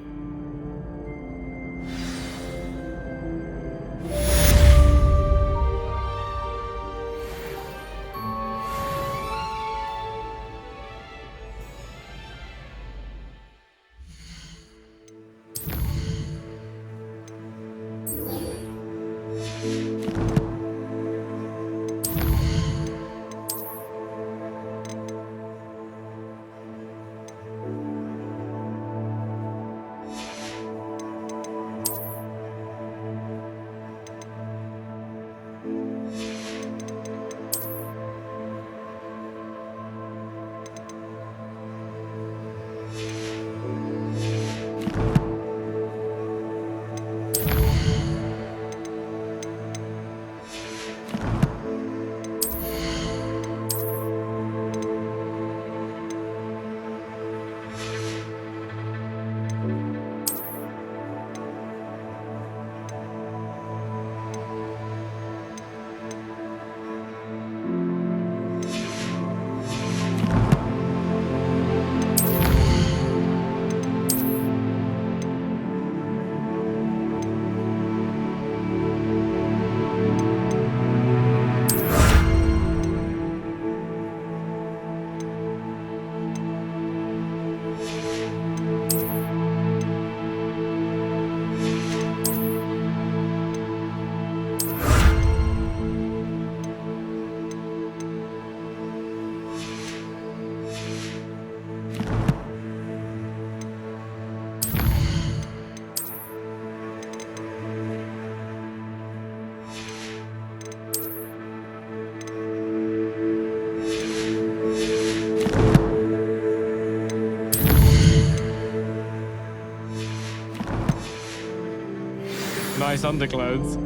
Nice underclothes.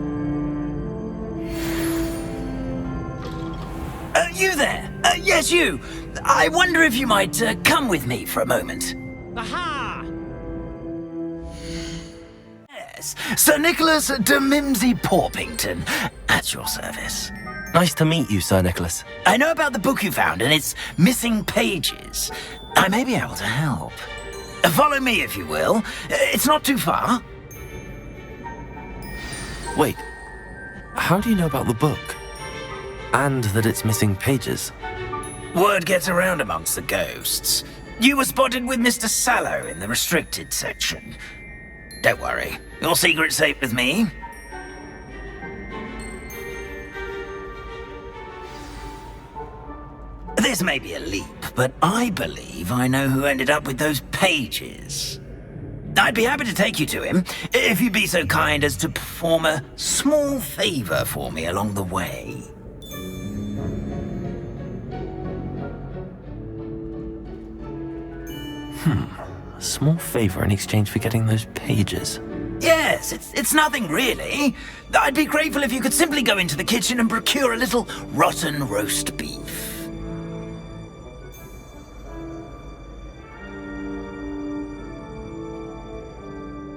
You there? Yes, you. I wonder if you might come with me for a moment. Aha! Yes, Sir Nicholas de Mimsy Porpington, at your service. Nice to meet you, Sir Nicholas. I know about the book you found and its missing pages. I may be able to help. Follow me, if you will. It's not too far. Wait, how do you know about the book? And that it's missing pages? Word gets around amongst the ghosts. You were spotted with Mr. Sallow in the restricted section. Don't worry, your secret's safe with me. This may be a leap, but I believe I know who ended up with those pages. I'd be happy to take you to him, if you'd be so kind as to perform a small favor for me along the way. A small favor in exchange for getting those pages. Yes, it's nothing really. I'd be grateful if you could simply go into the kitchen and procure a little rotten roast beef.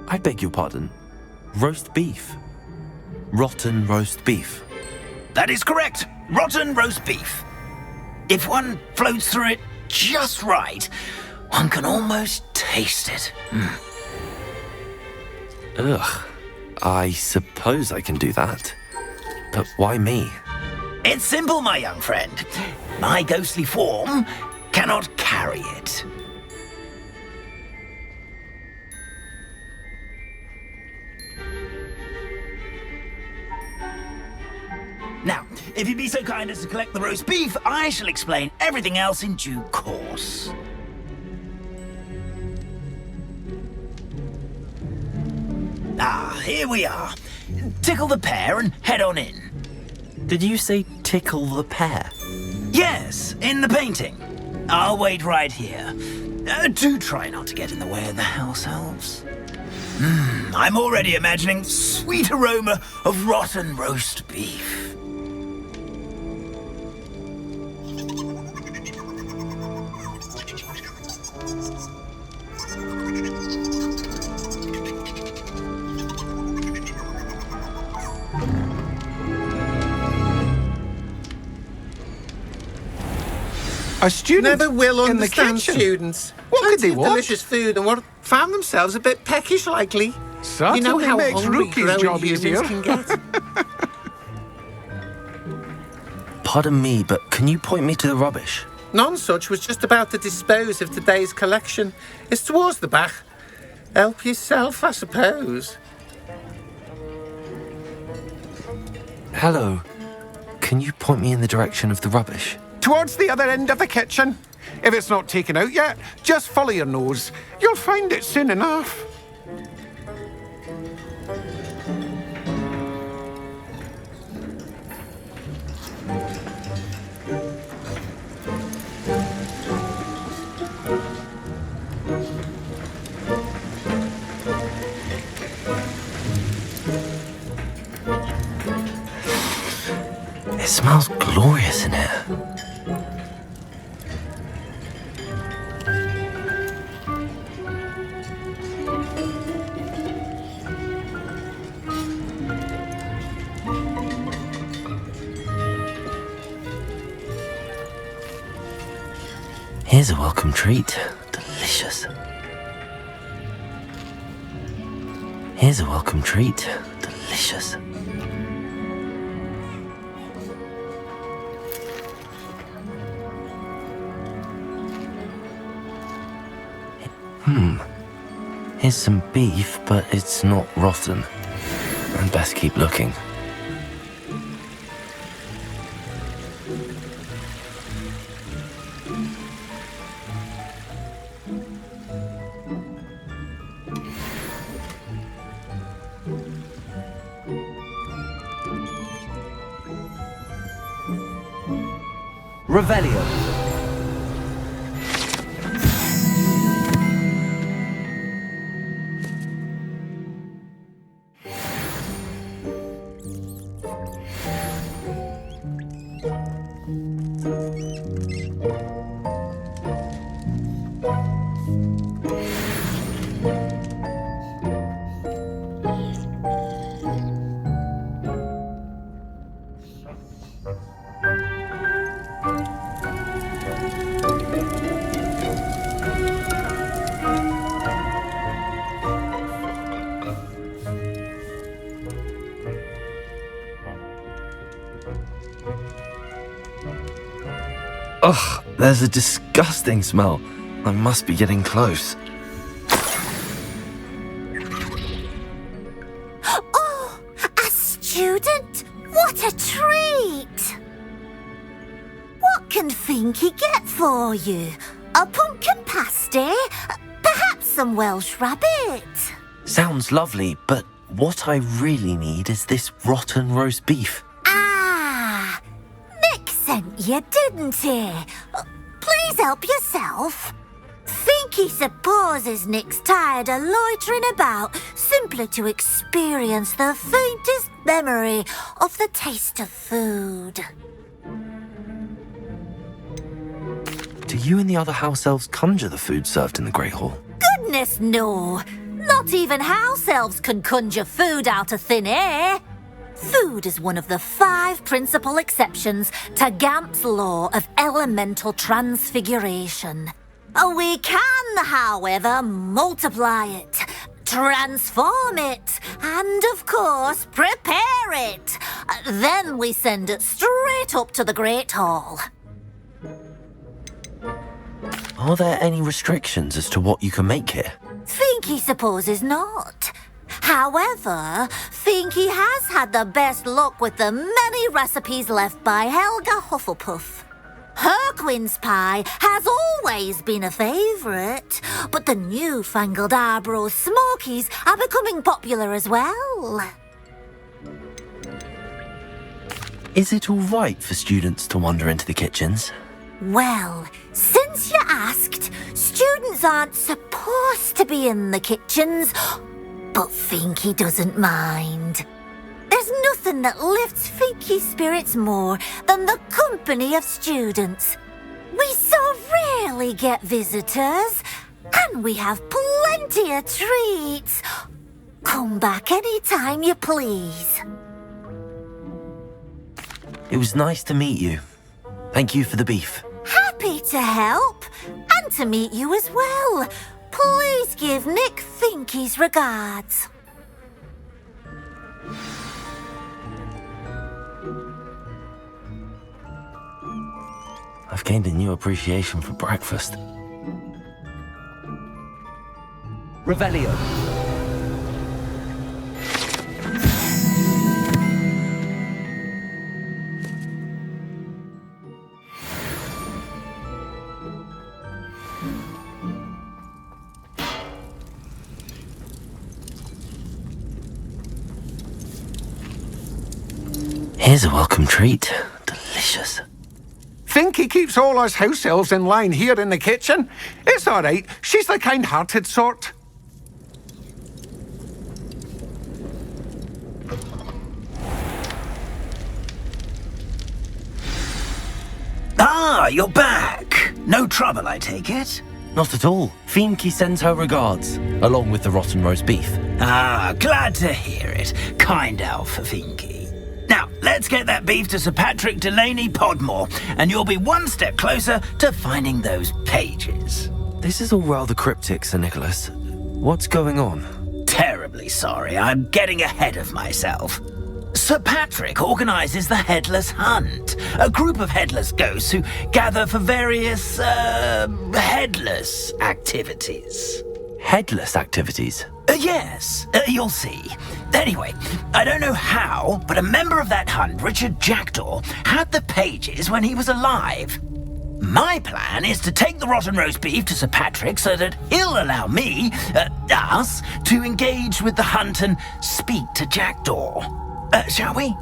I beg your pardon. Roast beef. Rotten roast beef. That is correct. Rotten roast beef. If one floats through it just right, one can almost taste it. Ugh. I suppose I can do that. But why me? It's simple, my young friend. My ghostly form cannot carry it. Now, if you'd be so kind as to collect the roast beef, I shall explain everything else in due course. Ah, here we are. Tickle the pear and head on in. Did you say tickle the pear? Yes, in the painting. I'll wait right here. Do try not to get in the way of the house elves. I'm already imagining sweet aroma of rotten roast beef. A student never will in the understand kitchen. students. What could they want? Delicious food and found themselves a bit peckish, likely. Certainly you know how makes hungry Rookie's growing job humans easier. can get. Pardon me, but can you point me to the rubbish? None such was just about to dispose of today's collection. It's towards the back. Help yourself, I suppose. Hello. Can you point me in the direction of the rubbish? Towards the other end of the kitchen. If it's not taken out yet, just follow your nose. You'll find it soon enough. It smells glorious in here. Here's a welcome treat. Delicious. Here's a welcome treat. Delicious. Here's some beef, but it's not rotten. I'd best keep looking. Revelio. Ugh, there's a disgusting smell. I must be getting close. Oh, a student? What a treat! What can Finky get for you? A pumpkin pasty? Perhaps some Welsh rabbit? Sounds lovely, but what I really need is this rotten roast beef. Ah, Nick sent you, didn't he? Please help yourself. Finky supposes Nick's tired of loitering about simply to experience the faintest memory of the taste of food. Do you and the other house elves conjure the food served in the Great Hall? Goodness, no. Not even house elves can conjure food out of thin air. Food is one of the 5 principal exceptions to Gamp's law of elemental transfiguration. We can, however, multiply it, transform it, and, of course, prepare it. Then we send it straight up to the Great Hall. Are there any restrictions as to what you can make here? Finky supposes not. However, Finky has had the best luck with the many recipes left by Helga Hufflepuff. Her quince pie has always been a favourite, but the newfangled Arbroath Smokies are becoming popular as well. Is it all right for students to wander into the kitchens? Well, since you asked, students aren't supposed to be in the kitchens, but Finky doesn't mind. There's nothing that lifts Finky's spirits more than the company of students. We so rarely get visitors, and we have plenty of treats. Come back any time you please. It was nice to meet you. Thank you for the beef. Happy to help, and to meet you as well. Please give Nick Finky's regards. I've gained a new appreciation for breakfast. Revelio. Here's a welcome treat. Delicious. Finky keeps all us house elves in line here in the kitchen. It's all right. She's the kind-hearted sort. Ah, you're back. No trouble, I take it? Not at all. Finky sends her regards, along with the rotten roast beef. Ah, glad to hear it. Kind elf for Finky. Now, let's get that beef to Sir Patrick Delaney Podmore, and you'll be one step closer to finding those pages. This is all rather cryptic, Sir Nicholas. What's going on? Terribly sorry, I'm getting ahead of myself. Sir Patrick organises the Headless Hunt, a group of headless ghosts who gather for various, headless activities. Headless activities? Yes, you'll see. Anyway, I don't know how, but a member of that hunt, Richard Jackdaw, had the pages when he was alive. My plan is to take the rotten roast beef to Sir Patrick so that he'll allow me, us, to engage with the hunt and speak to Jackdaw. Shall we?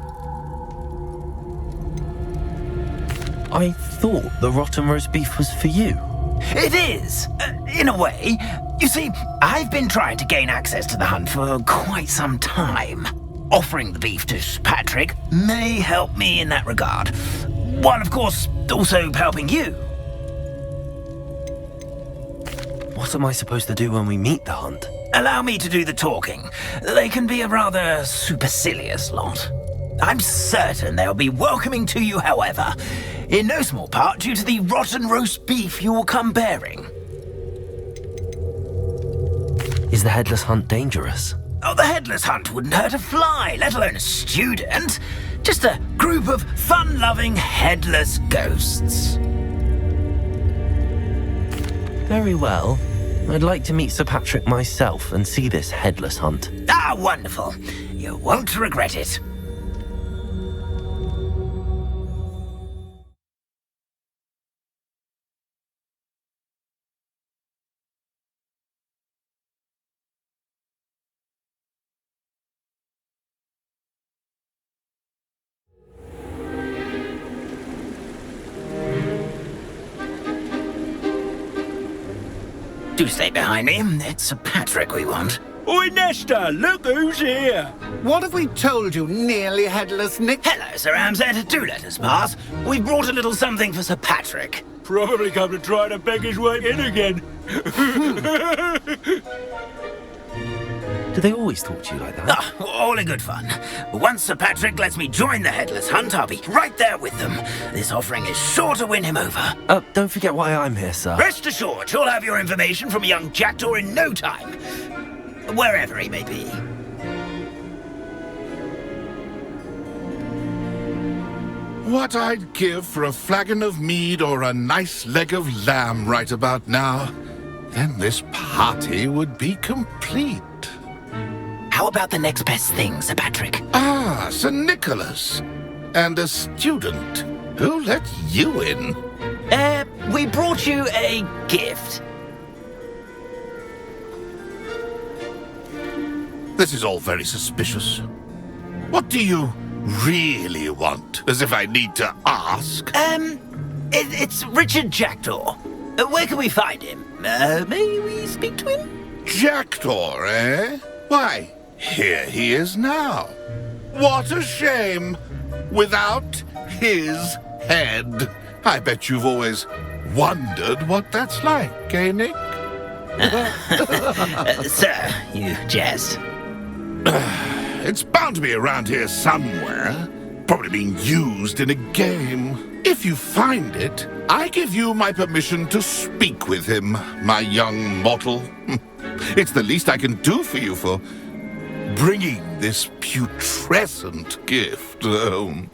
I thought the rotten roast beef was for you. It is, in a way. You see, I've been trying to gain access to the hunt for quite some time. Offering the beef to Patrick may help me in that regard. While, of course, also helping you. What am I supposed to do when we meet the hunt? Allow me to do the talking. They can be a rather supercilious lot. I'm certain they'll be welcoming to you, however, in no small part due to the rotten roast beef you will come bearing. Is the Headless Hunt dangerous? Oh, the Headless Hunt wouldn't hurt a fly, let alone a student. Just a group of fun-loving headless ghosts. Very well. I'd like to meet Sir Patrick myself and see this headless hunt. Ah, wonderful. You won't regret it. Do stay behind me. It's Sir Patrick we want. Oi, Nesta, look who's here. What have we told you, nearly headless Nick? Hello, Sir Ramsed. Do let us pass. We've brought a little something for Sir Patrick. Probably come to try to beg his way in again. Do they always talk to you like that? Ah, all in good fun. Once Sir Patrick lets me join the Headless Hunt, I'll be right there with them. This offering is sure to win him over. Don't forget why I'm here, sir. Rest assured, you'll have your information from a young jackdaw in no time. Wherever he may be. What I'd give for a flagon of mead or a nice leg of lamb right about now. Then this party would be complete. How about the next best thing, Sir Patrick? Ah, Sir Nicholas. And a student. Who let you in? We brought you a gift. This is all very suspicious. What do you really want? As if I need to ask. It's Richard Jackdaw. Where can we find him? May we speak to him? Jackdaw, eh? Why, here he is now. What a shame. Without his head. I bet you've always wondered what that's like, eh, Nick? Sir, you jest. It's bound to be around here somewhere. Probably being used in a game. If you find it, I give you my permission to speak with him, my young mortal. It's the least I can do for you for bringing this putrescent gift home.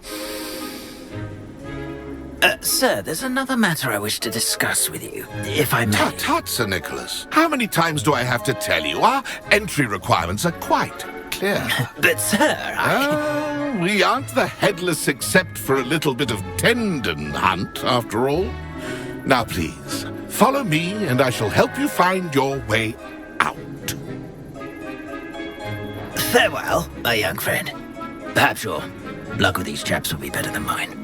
Sir, there's another matter I wish to discuss with you, if I may. Tut, tut, Sir Nicholas. How many times do I have to tell you? Our entry requirements are quite clear. But, sir, we aren't the headless except for a little bit of tendon hunt, after all. Now, please, follow me, and I shall help you find your way out. Farewell, my young friend. Perhaps your luck with these chaps will be better than mine.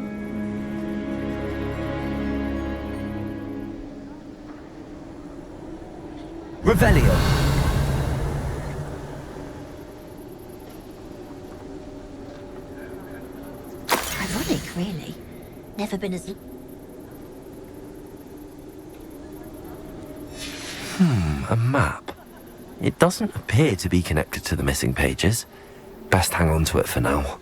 Revelio. Ironic, really. Never been as... A map. It doesn't appear to be connected to the missing pages. Best hang on to it for now.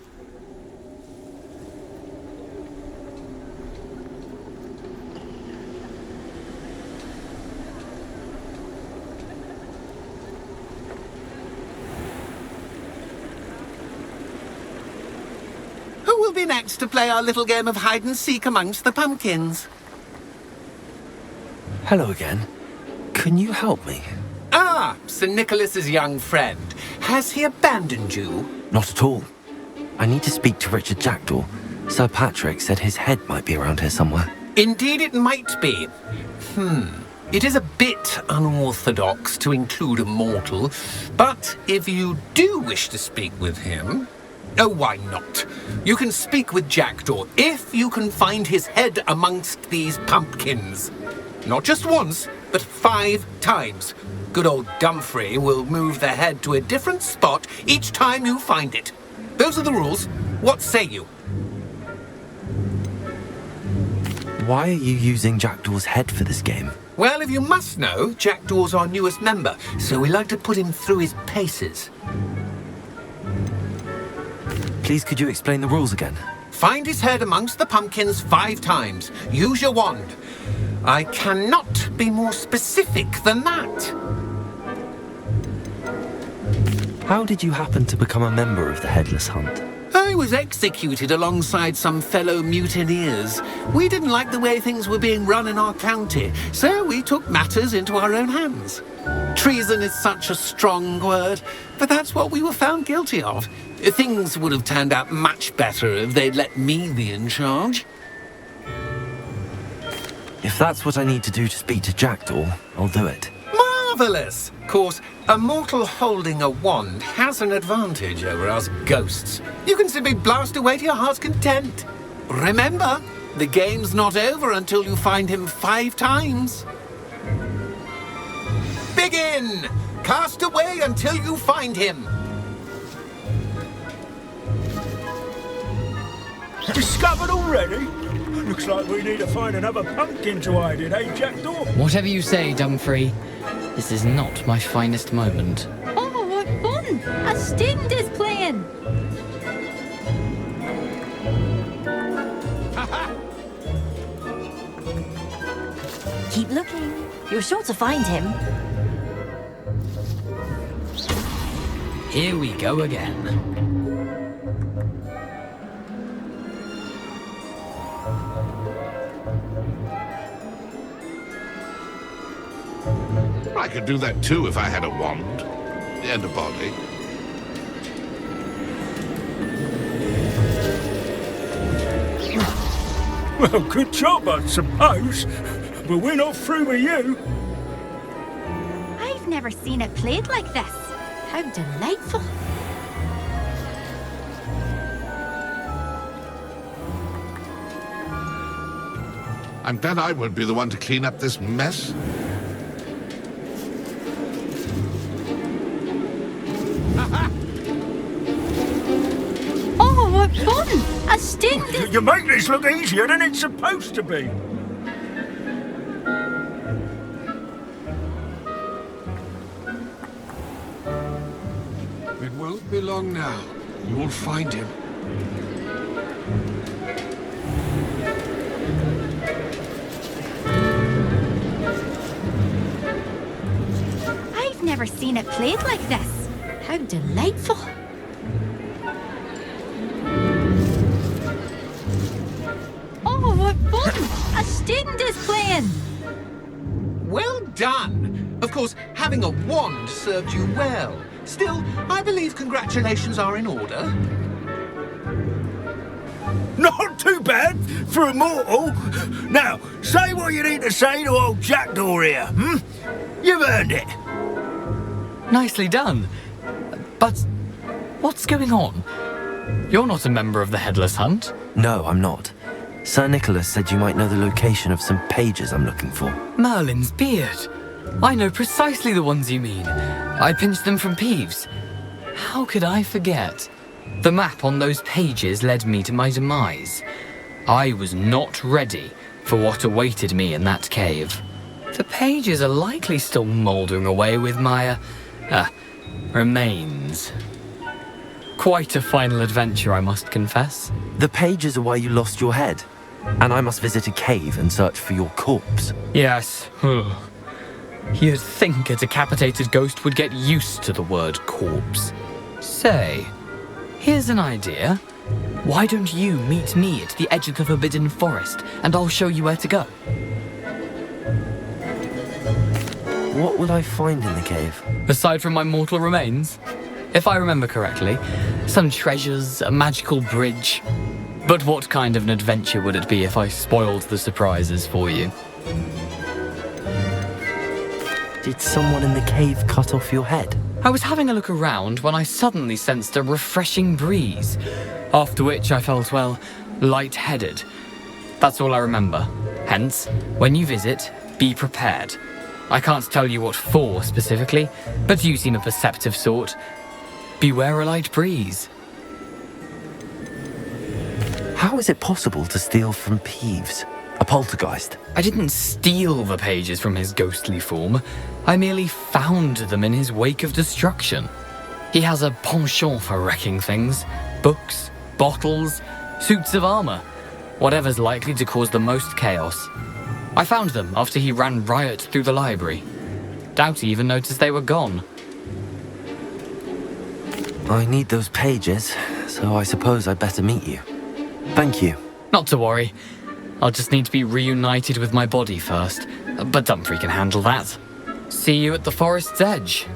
Who will be next to play our little game of hide-and-seek amongst the pumpkins? Hello again. Can you help me? Ah, Sir Nicholas's young friend. Has he abandoned you? Not at all. I need to speak to Richard Jackdaw. Sir Patrick said his head might be around here somewhere. Indeed it might be. It is a bit unorthodox to include a mortal, but if you do wish to speak with him... Oh, why not? You can speak with Jackdaw if you can find his head amongst these pumpkins. Not just once, but 5 times. Good old Dumfrey will move the head to a different spot each time you find it. Those are the rules. What say you? Why are you using Jackdaw's head for this game? Well, if you must know, Jackdaw's our newest member, so we like to put him through his paces. Please, could you explain the rules again? Find his head amongst the pumpkins 5 times. Use your wand. I cannot be more specific than that. How did you happen to become a member of the Headless Hunt? I was executed alongside some fellow mutineers. We didn't like the way things were being run in our county, so we took matters into our own hands. Treason is such a strong word, but that's what we were found guilty of. Things would have turned out much better if they'd let me be in charge. If that's what I need to do to speak to Jackdaw, I'll do it. Marvellous! Of course, a mortal holding a wand has an advantage over us ghosts. You can simply blast away to your heart's content. Remember, the game's not over until you find him 5 times. Begin! Cast away until you find him. Discovered already? Looks like we need to find another pumpkin to hide in, eh, Jackdaw? Whatever you say, Dumfrey. This is not my finest moment. Oh, what fun! A student is playing! Keep looking. You're sure to find him. Here we go again. I could do that too if I had a wand. And a body. Well, good job, I suppose. But we're not through with you. I've never seen it played like this. How delightful. I'm glad I won't be the one to clean up this mess. Oh, what fun! A student is... You make this look easier than it's supposed to be. It won't be long now. You'll find him. I've never seen it played like this. How delightful. Oh, what fun! A student is playing! Well done! Of course, having a wand served you well. Still, I believe congratulations are in order. Not too bad for a mortal. Now, say what you need to say to old Jackdaw here, hmm? You've earned it. Nicely done. But what's going on? You're not a member of the Headless Hunt. No, I'm not. Sir Nicholas said you might know the location of some pages I'm looking for. Merlin's beard. I know precisely the ones you mean. I pinched them from Peeves. How could I forget? The map on those pages led me to my demise. I was not ready for what awaited me in that cave. The pages are likely still mouldering away with my, remains. Quite a final adventure, I must confess. The pages are why you lost your head, and I must visit a cave and search for your corpse. Yes. You'd think a decapitated ghost would get used to the word corpse. Say, here's an idea. Why don't you meet me at the edge of the Forbidden Forest, and I'll show you where to go? What will I find in the cave? Aside from my mortal remains? If I remember correctly, some treasures, a magical bridge. But what kind of an adventure would it be if I spoiled the surprises for you? Did someone in the cave cut off your head? I was having a look around when I suddenly sensed a refreshing breeze, after which I felt, well, lightheaded. That's all I remember. Hence, when you visit, be prepared. I can't tell you what for specifically, but you seem a perceptive sort. Beware a light breeze. How is it possible to steal from Peeves? A poltergeist? I didn't steal the pages from his ghostly form. I merely found them in his wake of destruction. He has a penchant for wrecking things. Books, bottles, suits of armor. Whatever's likely to cause the most chaos. I found them after he ran riot through the library. Doubt he even noticed they were gone. I need those pages, so I suppose I'd better meet you. Thank you. Not to worry. I'll just need to be reunited with my body first. But Dumfries can handle that. See you at the forest's edge.